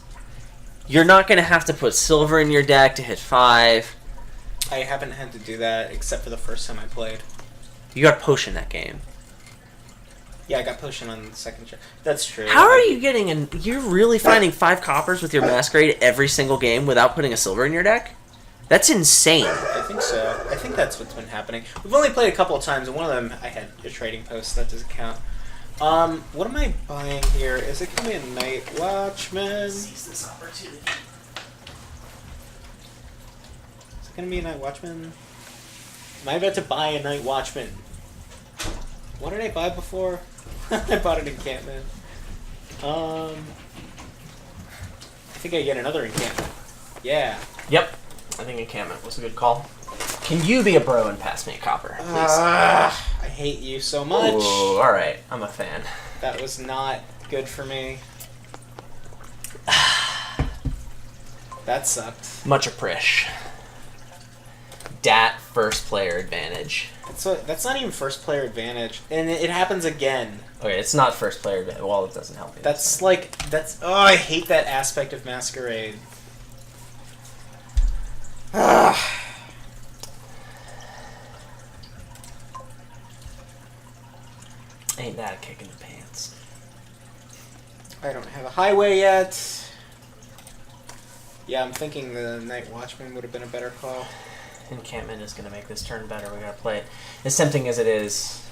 You're not gonna have to put silver in your deck to hit 5. I haven't had to do that except for the first time I played. You got Potion that game. Yeah, I got Potion on the second shot. That's true. How are you getting you're really finding 5 coppers with your Masquerade every single game without putting a silver in your deck? That's insane. I think so. I think that's what's been happening. We've only played a couple of times, and one of them I had a trading post. That doesn't count. What am I buying here? Is it going to be a Night Watchman? Seize this opportunity. Is it going to be a Night Watchman? Am I about to buy a Night Watchman? What did I buy before? I bought an Encampment. I think I get another Encampment. Yeah. Yep. I think Encampment was a good call. Can you be a bro and pass me a copper, please? I hate you so much. Ooh, alright. I'm a fan. That was not good for me. That sucked. Much appreciate. Dat first player advantage. That's not even first player advantage, and it happens again. Okay, it's not first player advantage. Well, it doesn't help me. Oh, I hate that aspect of Masquerade. Ugh. Ain't that a kick in the pants? I don't have a highway yet. Yeah, I'm thinking the Night Watchman would have been a better call. Encampment is going to make this turn better. We got to play it. As tempting as it is,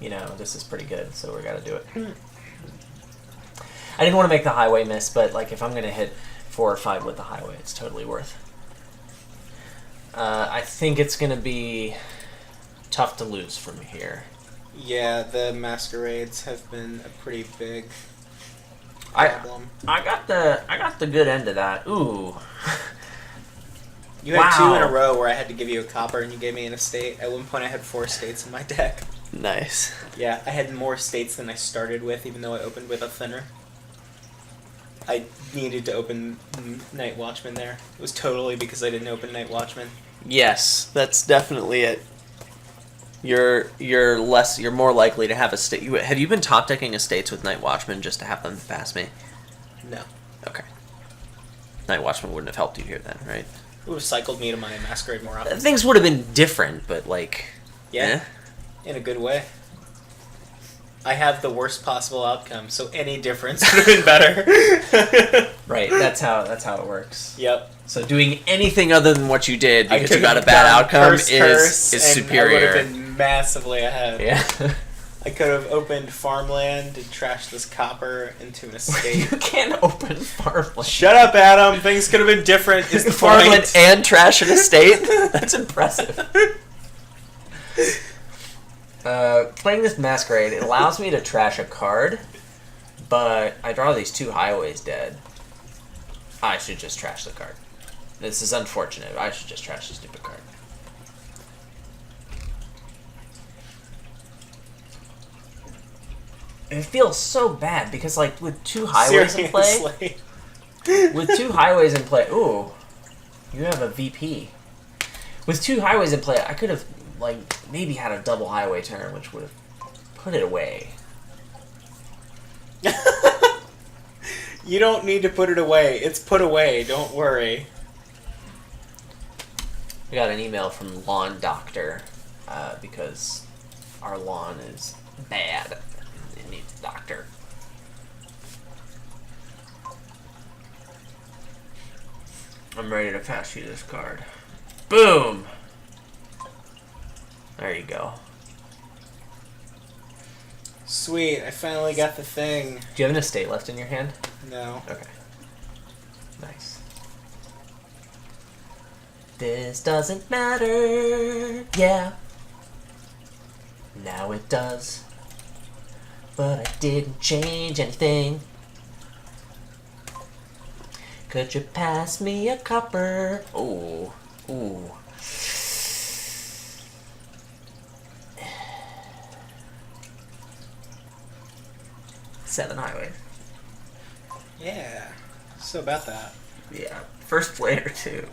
you know, this is pretty good, so we got to do it. I didn't want to make the highway miss, but like if I'm going to hit 4 or 5 with the highway, it's totally worth. I think it's going to be tough to lose from here. Yeah, the Masquerades have been a pretty big problem. I got the good end of that. Ooh. You had 2 in a Wow. row where I had to give you a copper and you gave me an estate. At one point I had 4 estates in my deck. Nice. Yeah, I had more estates than I started with, even though I opened with a thinner. I needed to open Night Watchman there. It was totally because I didn't open Night Watchman. Yes, that's definitely it. You're more likely to have a state. Have you been top decking estates with Night Watchman just to have them pass me? No. Okay. Night Watchman wouldn't have helped you here then, right? It would have cycled me to my Masquerade more often. Things would have been different, but like, Yeah, in a good way. I have the worst possible outcome, so any difference would have been better. Right. That's how it works. Yep. So doing anything other than what you did I because you could got a have bad done outcome curse, is and superior. I would have been massively ahead. Yeah. I could have opened Farmland and trashed this copper into an You estate. can't open Farmland. Shut up, Adam. Things could have been different. Is the Farmland point. and trash an estate? That's impressive. Playing this Masquerade, it allows me to trash a card, but I draw these 2 highways dead. I should just trash the card. This is unfortunate. I should just trash the stupid card. It feels so bad because, like, with 2 highways in play, Seriously. ooh, you have a VP. With 2 highways in play, I could have, like, maybe had a double highway turn, which would have put it away. You don't need to put it away. It's put away. Don't worry. We got an email from Lawn Doctor because our lawn is bad. It needs a doctor. I'm ready to pass you this card. Boom! There you go. Sweet. I finally got the thing. Do you have an estate left in your hand? No. Okay. Nice. This doesn't matter. Yeah. Now it does. But I didn't change anything. Could you pass me a copper? Ooh. Ooh. Seven highways. Yeah. So about that. Yeah. First player, too.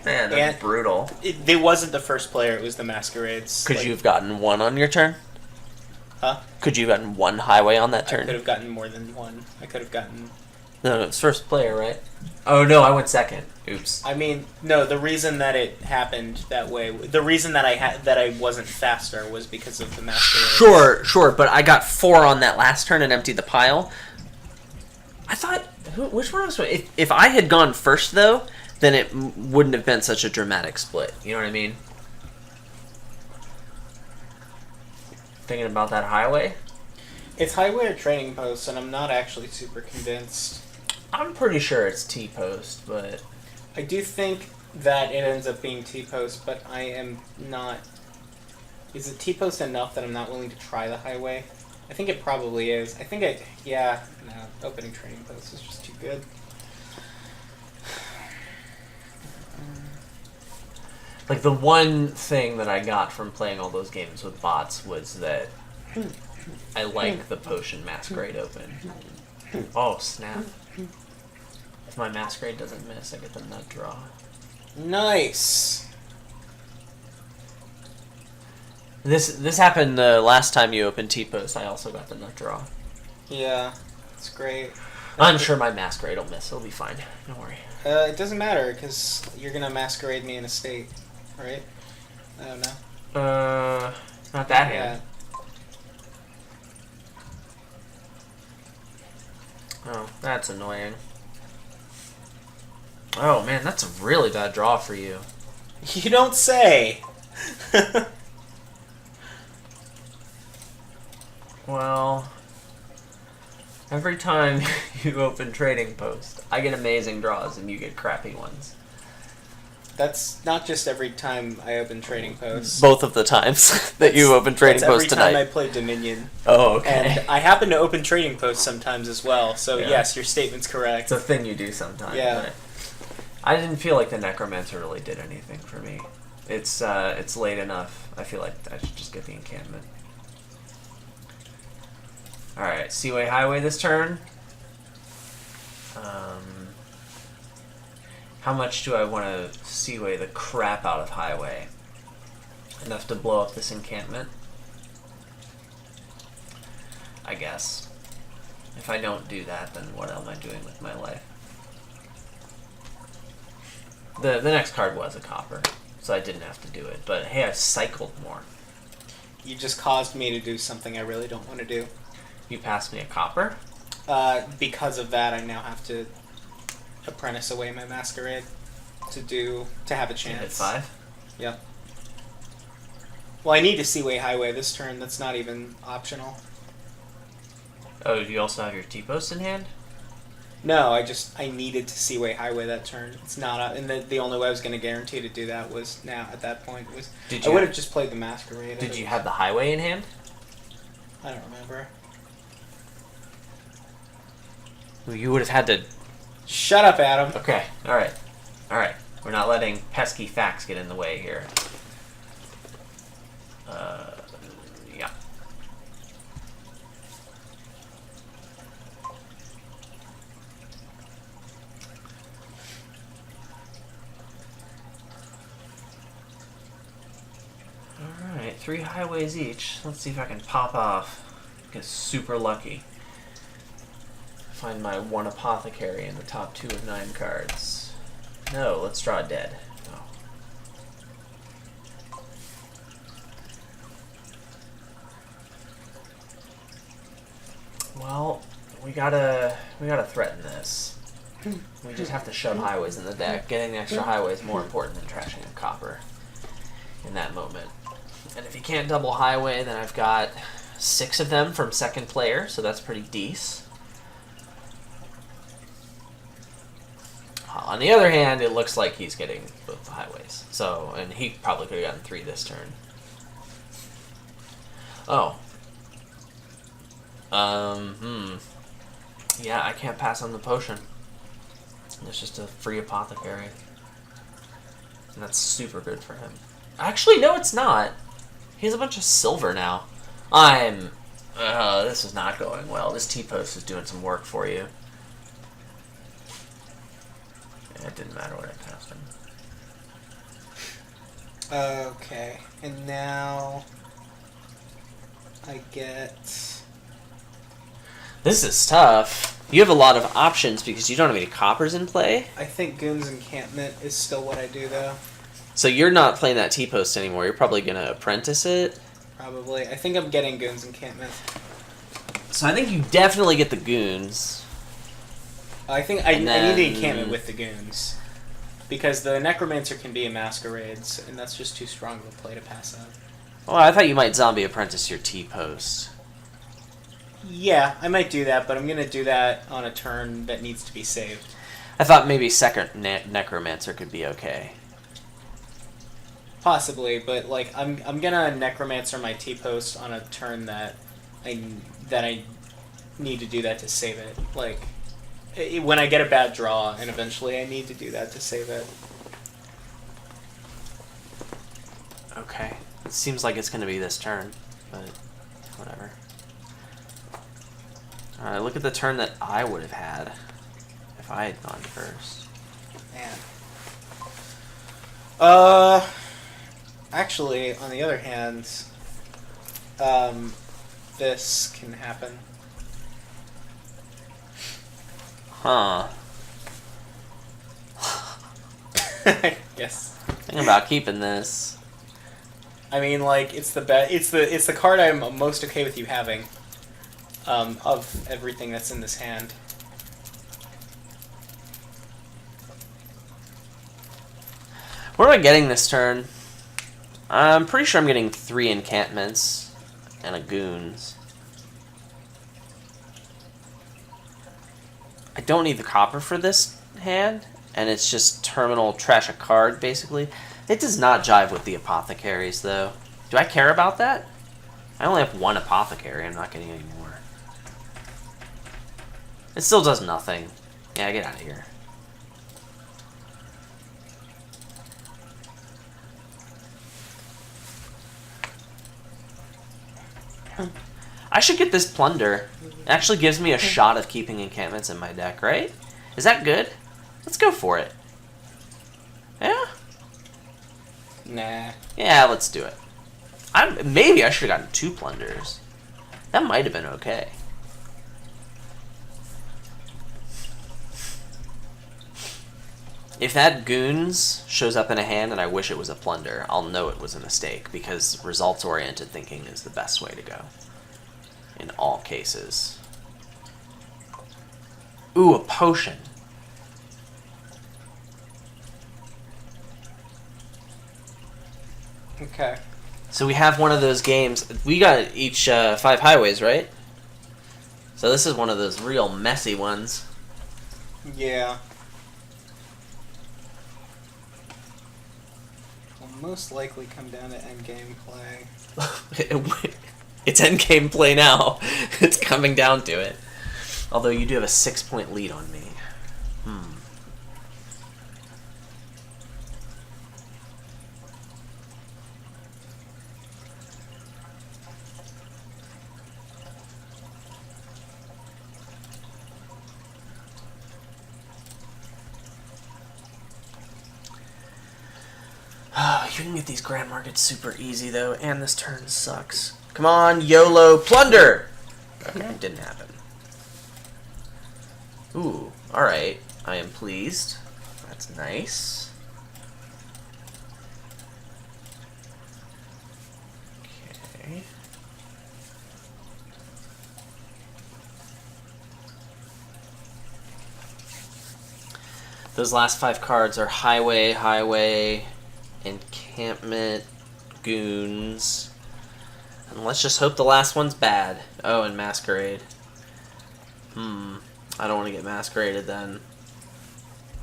Man, that's And- brutal. It wasn't the first player. It was the Masquerades. Could Like, you have gotten 1 on your turn? Huh? Could you have gotten 1 highway on that I could turn? have gotten more than 1. I could have gotten... No, it's first player, right? Oh, no, I went second. Oops. I mean, no. The reason that it happened that way, the reason that I wasn't faster was because of the Masquerades. Sure, but I got 4 on that last turn and emptied the pile. I thought... Which one was... If I had gone first, though, then it wouldn't have been such a dramatic split. You know what I mean? Thinking about that highway? It's highway or trading post, and I'm not actually super convinced. I'm pretty sure it's T-post, but... I do think that it ends up being T-post, but I am not... Is it T-post enough that I'm not willing to try the highway? I think it probably is. I think it... Yeah, no. Opening trading post is just too good. Like, the one thing that I got from playing all those games with bots was that I like the potion Masquerade open. Oh, snap. If my Masquerade doesn't miss, I get the nut draw. Nice! This happened the last time you opened T-post. I also got the nut draw. Yeah, it's great. I'm sure my Masquerade will miss. It'll be fine. Don't worry. It doesn't matter, because you're gonna Masquerade me in a state, right? I don't know. Not that hand. Oh, that's annoying. Oh man, that's a really bad draw for you. You don't say! Well, every time you open Trading Post, I get amazing draws and you get crappy ones. That's not just every time I open Trading Post. Both of the times that you open Trading That's Post every time tonight. I play Dominion. Oh, okay. And I happen to open Trading Post sometimes as well, so Yeah. yes, your statement's correct. It's a thing you do sometimes. Yeah. Right? I didn't feel like the Necromancer really did anything for me. It's late enough. I feel like I should just get the encampment. Alright, Seaway Highway this turn. How much do I want to Seaway the crap out of Highway? Enough to blow up this encampment? I guess. If I don't do that, then what am I doing with my life? The next card was a copper, so I didn't have to do it. But hey, I've cycled more. You just caused me to do something I really don't want to do. You passed me a copper? Because of that, I now have to apprentice away my Masquerade to have a chance. You hit 5? Yep. Well, I need to Seaway Highway this turn. That's not even optional. Oh, do you also have your T-post in hand? No, I needed to Seaway Highway that turn. It's not, and the only way I was going to guarantee to do that was now at that point was. I would have just played the Masquerade. Did you have the Highway in hand? I don't remember. You would have had to. Shut up, Adam. Okay, alright. Alright. We're not letting pesky facts get in the way here. Yeah. Alright, 3 highways each. Let's see if I can pop off. Get super lucky. Find my 1 Apothecary in the top 2 of 9 cards. No, let's draw dead. Oh. Well, we gotta threaten this. We just have to shove highways in the deck. Getting the extra highway is more important than trashing a copper in that moment. And if you can't double highway, then I've got 6 of them from second player, so that's pretty decent. On the other hand, it looks like he's getting both the highways. So, and he probably could have gotten 3 this turn. Oh. Yeah, I can't pass on the potion. It's just a free Apothecary. And that's super good for him. Actually, no, it's not. He has a bunch of silver now. This is not going well. This T-post is doing some work for you. It didn't matter what I passed him. Okay, and now I get... This is tough. You have a lot of options because you don't have any coppers in play. I think Goons Encampment is still what I do, though. So you're not playing that T-post anymore. You're probably going to apprentice it. Probably. I think I'm getting Goons Encampment. So I think you definitely get the Goons. I think I need the encampment with the Goons. Because the Necromancer can be a Masquerades, and that's just too strong of a play to pass up. Oh, I thought you might zombie apprentice your T-post. Yeah, I might do that, but I'm going to do that on a turn that needs to be saved. I thought maybe second Necromancer could be okay. Possibly, but like I'm gonna Necromancer my T-post on a turn that I need to do that to save it. Like when I get a bad draw, and eventually I need to do that to save it. Okay. It seems like it's going to be this turn, but whatever. Alright, look at the turn that I would have had if I had gone first. Man. Actually, on the other hand, this can happen. Huh. Yes. Think about keeping this. I mean, like it's the it's the card I'm most okay with you having. Of everything that's in this hand. What am I getting this turn? I'm pretty sure I'm getting 3 encampments and a Goons. I don't need the copper for this hand, and it's just terminal trash a card, basically. It does not jive with the Apothecaries, though. Do I care about that? I only have 1 Apothecary. I'm not getting any more. It still does nothing. Yeah, get out of here. I should get this Plunder. It actually gives me a shot of keeping encampments in my deck, right? Is that good? Let's go for it. Yeah? Nah. Yeah, let's do it. Maybe I should have gotten 2 Plunders. That might have been okay. If that Goons shows up in a hand and I wish it was a Plunder, I'll know it was a mistake, because results-oriented thinking is the best way to go. In all cases. Ooh, a potion. Okay. So we have one of those games. We got each 5 highways, right? So this is one of those real messy ones. Yeah. Will most likely come down to endgame play. It's endgame play now. It's coming down to it. Although you do have a 6-point lead on me. You can get these grand markets super easy, though, and this turn sucks. Come on, YOLO Plunder! Okay, it didn't happen. Ooh, alright. I am pleased. That's nice. Okay. Those last 5 cards are Highway, Encampment, Goons. And let's just hope the last one's bad. Oh, and Masquerade. I don't want to get Masqueraded then.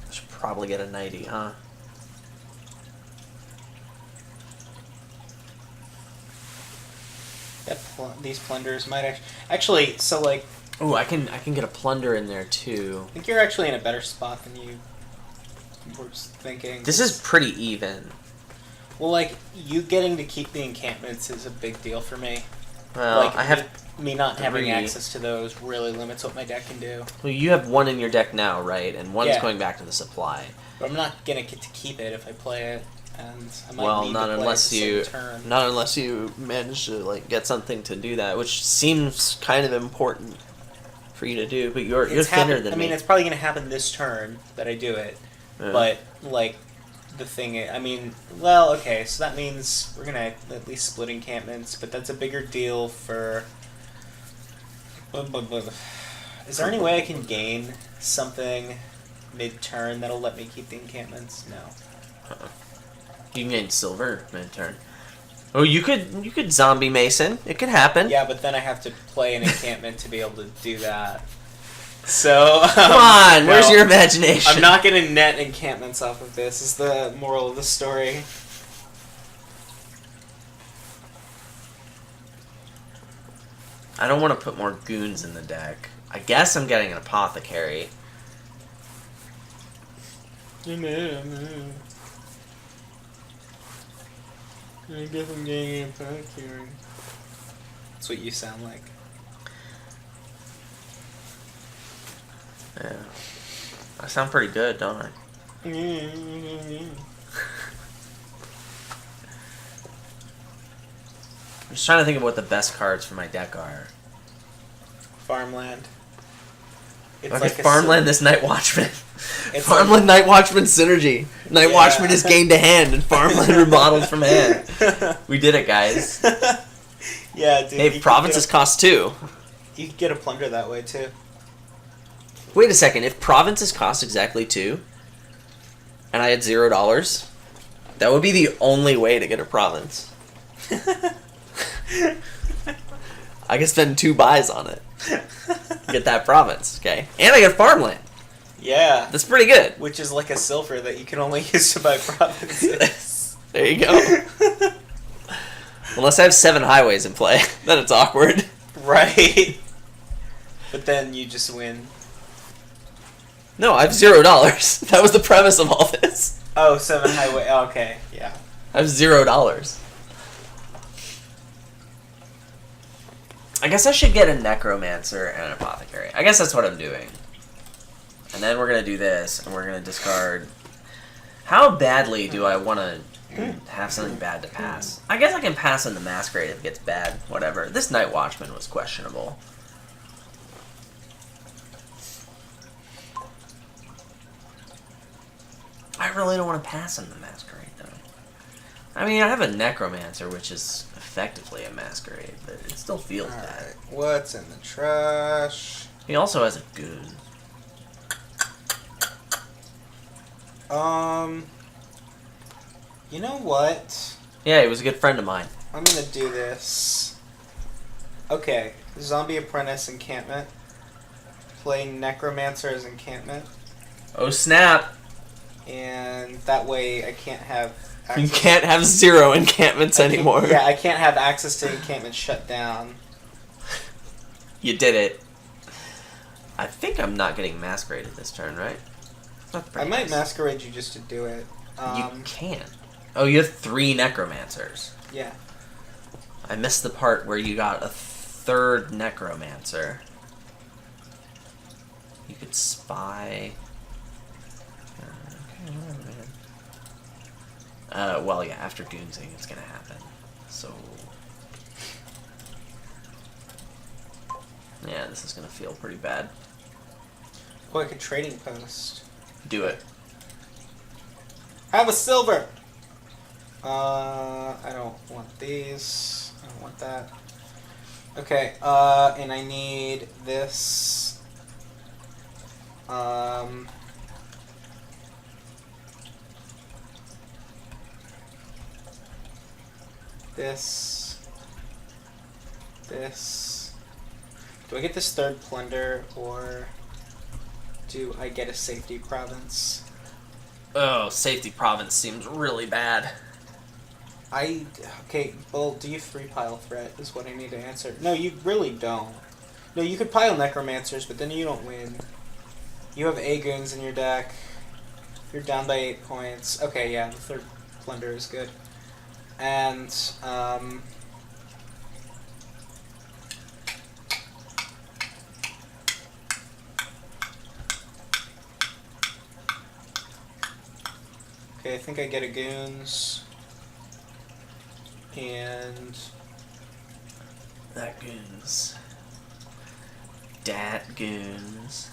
I should probably get a 90, huh? These Plunders might actually. So like. Ooh, I can get a Plunder in there too. I think you're actually in a better spot than you were thinking. This is pretty even. Well, like, you getting to keep the encampments is a big deal for me. Well, like, I have me not having 3. access to those really limits what my deck can do. Well, you have 1 in your deck now, right? And 1 is Yeah. going back to the supply. But I'm not gonna get to keep it if I play it, and I might Well, need not to play unless it the you, same turn. not unless you manage to like get something to do that, which seems kind of important for you to do. But you're thinner than me. I mean, it's probably gonna happen this turn that I do it, Yeah. but like. The thing is, I mean, well, okay, so that means we're gonna at least split encampments, but that's a bigger deal for. Is there any way I can gain something mid-turn that'll let me keep the encampments? No. You can gain silver mid-turn. Oh, you could zombie Mason. It could happen. Yeah, but then I have to play an encampment to be able to do that. So Come on, where's your imagination? I'm not gonna net encampments off of this. Is the moral of the story. I don't want to put more Goons in the deck. I guess I'm getting an Apothecary. I guess I'm getting an Apothecary. That's what you sound like. Yeah. I sound pretty good, don't I? Mm-hmm. I'm just trying to think of what the best cards for my deck are. Farmland. It's Okay, like Farmland, this Night Watchman. It's Farmland, Night Watchman synergy. Night Yeah. Watchman is gained to hand, and Farmland remodeled from hand. We did it, guys. Yeah, dude. Hey, provinces cost 2. You could get a plunder that way too. Wait a second, if provinces cost exactly 2, and I had $0, that would be the only way to get a province. I could spend 2 buys on it. Get that province, okay? And I get farmland. Yeah. That's pretty good. Which is like a silver that you can only use to buy provinces. There you go. Unless I have 7 highways in play, then it's awkward. Right. But then you just win. No, I have $0. That was the premise of all this. Oh, 7 highway. Oh, okay, yeah. I have $0. I guess I should get a Necromancer and an Apothecary. I guess that's what I'm doing. And then we're going to do this, and we're going to discard... How badly do I want to have something bad to pass? I guess I can pass in the Masquerade if it gets bad. Whatever. This Night Watchman was questionable. I really don't want to pass in the Masquerade, though. I mean, I have a Necromancer, which is effectively a Masquerade, but it still feels bad. Alright, what's in the trash? He also has a Goon. You know what? Yeah, he was a good friend of mine. I'm gonna do this. Okay, Zombie Apprentice Encampment. Play Necromancer as Encampment. Oh, snap! And that way I can't have access. You can't have 0 encampments anymore. Yeah, I can't have access to encampment shut down. You did it. I think I'm not getting Masqueraded this turn, right? I might Masquerade you just to do it. You can. Oh, you have 3 Necromancers. Yeah. I missed the part where you got a 3rd Necromancer. You could spy... Okay, whatever, man. Well, yeah, after Goonsing, it's gonna happen. So... Yeah, this is gonna feel pretty bad. Oh, I could trading post. Do it. Have a silver! I don't want these. I don't want that. Okay, and I need this. This. Do I get this 3rd Plunder, or do I get a safety province? Oh, safety province seems really bad. Okay, well, do you 3-pile threat is what I need to answer. No, you really don't. No, you could pile Necromancers, but then you don't win. You have A-Goons in your deck. You're down by 8 points. Okay, yeah, the 3rd Plunder is good. And, okay, I think I get a Goons. And... That Goons. Dat Goons.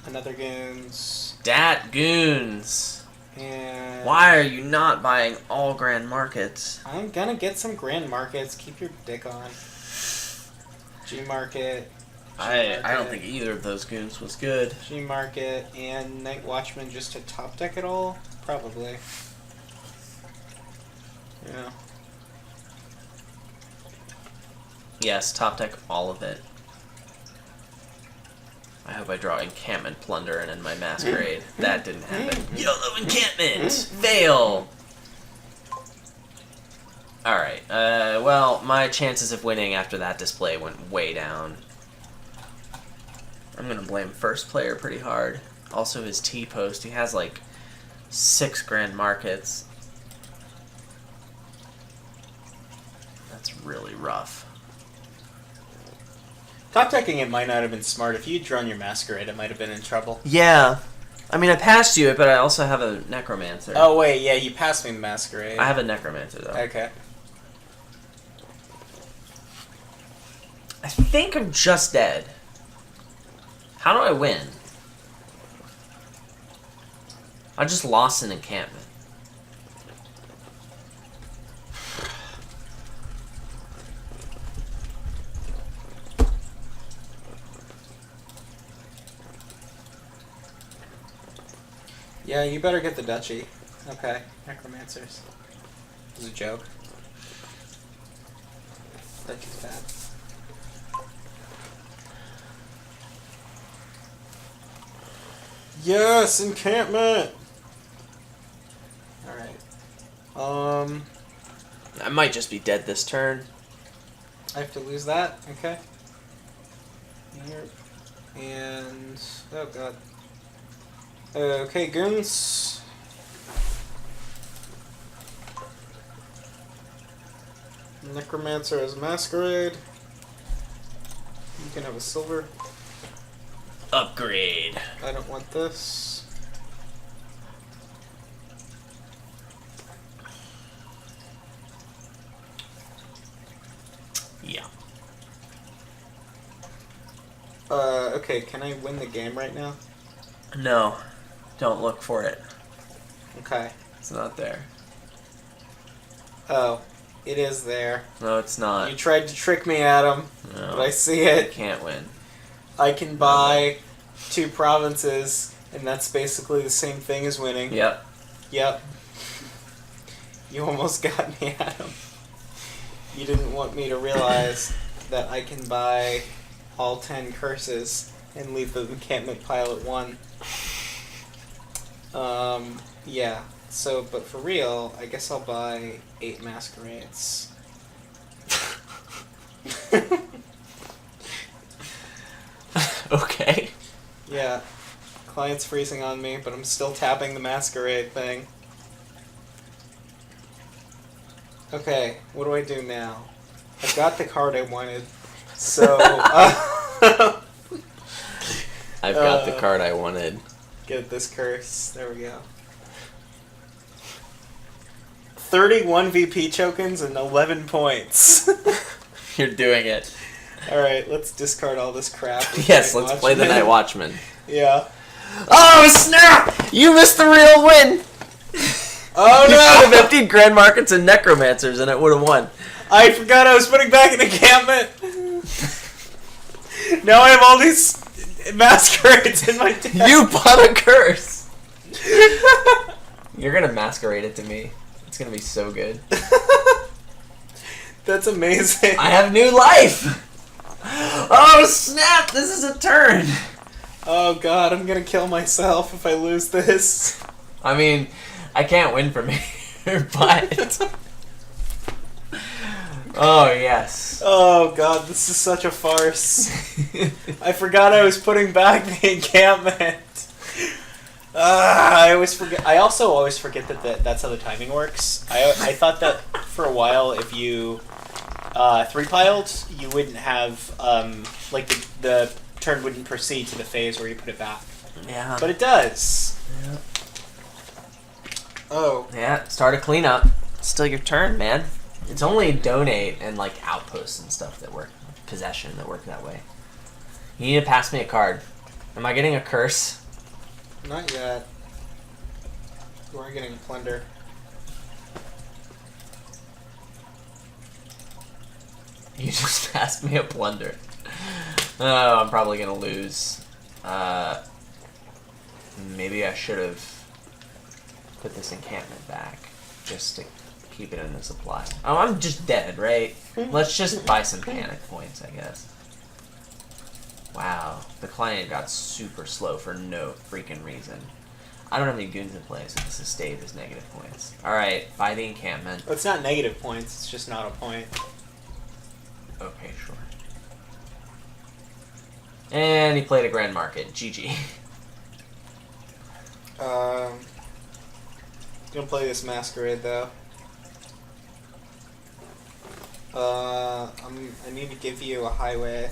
another Goons. Dat Goons! And... Why are you not buying all Grand Markets? I'm gonna get some Grand Markets. Keep your dick on. G-Market. I don't think either of those Goons was good. G-Market and Night Watchman just to top deck it all? Probably. Yeah. Yes, top deck all of it. I hope I draw Encampment, Plunder, and in my Masquerade. That didn't happen. YOLO Encampment! Fail! Alright, well, my chances of winning after that display went way down. I'm gonna blame first player pretty hard. Also his T-post, he has like 6 Grand Markets. That's really rough. Top decking it might not have been smart. If you'd drawn your Masquerade, it might have been in trouble. Yeah. I mean, I passed you it, but I also have a Necromancer. Oh, wait, yeah, you passed me the Masquerade. I have a Necromancer, though. Okay. I think I'm just dead. How do I win? I just lost an encampment. Yeah, you better get the duchy. Okay, Necromancers. It was a joke. Duchy's bad. Yes, encampment! Alright. I might just be dead this turn. I have to lose that? Okay. Here. And... oh god. Okay, Goons. Necromancer as Masquerade. You can have a silver. Upgrade. I don't want this. Yeah. Okay, can I win the game right now? No. Don't look for it. Okay. It's not there. Oh, it is there. No, it's not. You tried to trick me, Adam, No. but I see You it. can't win. I can buy 2 provinces, and that's basically the same thing as winning. Yep. Yep. You almost got me, Adam. You didn't want me to realize that I can buy all 10 curses and leave the encampment pile at 1. Yeah. So, but for real, I guess I'll buy 8 masquerades. Okay. Yeah. Client's freezing on me, but I'm still tapping the masquerade thing. Okay, what do I do now? I got the card I wanted, so... I've got the card I wanted. Get this curse. There we go. 31 VP tokens and 11 points. You're doing it. Alright, let's discard all this crap. Yes, let's play the Night Watchman. Yeah. Oh, snap! You missed the real win! Oh You could have no! emptied Grand Markets and Necromancers and it would have won. I forgot I was putting back an encampment! Now I have all these masquerades in my deck. You bought a curse! You're gonna masquerade it to me. It's gonna be so good. That's amazing. I have new life! Oh, snap! This is a turn! Oh god, I'm gonna kill myself if I lose this. I mean, I can't win from here, but... Oh, yes. Oh god, this is such a farce. I forgot I was putting back the encampment. I always forget. I also always forget that that's how the timing works. I thought that for a while, if you 3-piled, you wouldn't have like the turn wouldn't proceed to the phase where you put it back. Yeah. But it does. Yeah. Oh. Yeah, start a cleanup. Still your turn, man. It's only donate and like outposts and stuff that work, possession that work that way. You need to pass me a card. Am I getting a curse? Not yet. You are getting a plunder. You just passed me a plunder. Oh, I'm probably gonna lose. Maybe I should have put this encampment back just to keep it in the supply. Oh, I'm just dead, right? Let's just buy some panic points, I guess. Wow, the client got super slow for no freaking reason. I don't have any goons in play, so this has stayed as negative points. Alright, buy the encampment. It's not negative points, it's just not a point. Okay, sure. And he played a Grand Market. GG. Gonna play this Masquerade though. I need to give you a highway.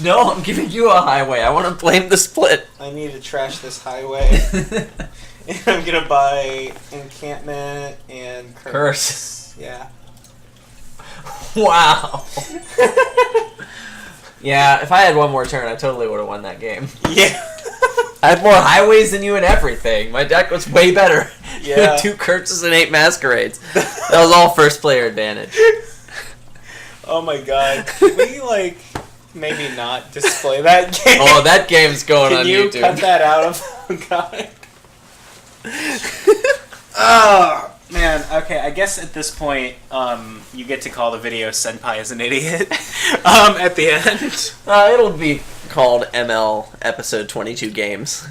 No, I'm giving you a highway. I want to blame the split. I need to trash this highway. And I'm gonna buy encampment and curse. Yeah. Wow. Yeah, if I had one more turn, I totally would have won that game. Yeah. I had more highways than you and everything. My deck was way better. Yeah. 2 curses and 8 masquerades. That was all first player advantage. Oh my god. Can we, like, maybe not display that game? Oh, that game's going on Can you YouTube. cut that out of... Oh god. Oh, man. Okay, I guess at this point, you get to call the video Senpai is an idiot. At the end. It'll be called ML Episode 22 Games.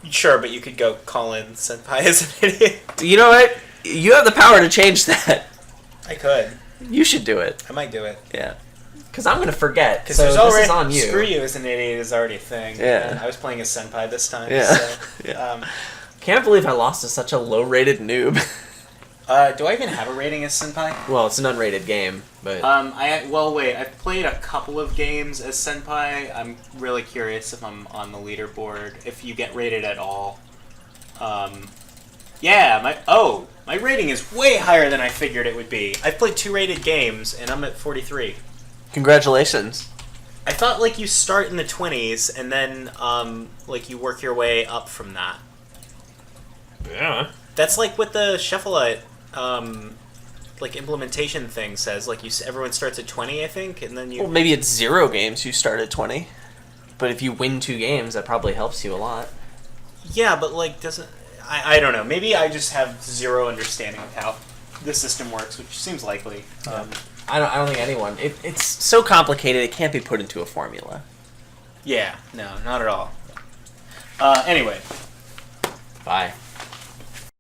Sure, but you could go call in Senpai is an idiot. You know what? You have the power to change that. I could. You should do it. I might do it. Yeah. Because I'm going to forget. Because So there's this already... is on you. Screw you is an idiot is already a thing. Yeah. And I was playing as Senpai this time. Yeah. So, Yeah. Can't believe I lost to such a low-rated noob. Do I even have a rating as Senpai? Well, it's an unrated game, but I've played a couple of games as Senpai. I'm really curious if I'm on the leaderboard, if you get rated at all. My rating is way higher than I figured it would be. I've played 2 rated games, and I'm at 43. congratulations. I thought, like, you start in the 20s, and then, like, you work your way up from that. Yeah. That's like what the Sheffielite, like, implementation thing says. Like, everyone starts at 20, I think, and then you... Well, maybe it's 0 games, you start at 20. But if you win 2 games, that probably helps you a lot. Yeah, but, like, doesn't... I don't know. Maybe I just have 0 understanding of how the system works, which seems likely. I don't think anyone... It's so complicated, it can't be put into a formula. Yeah, no, not at all. Anyway. Bye.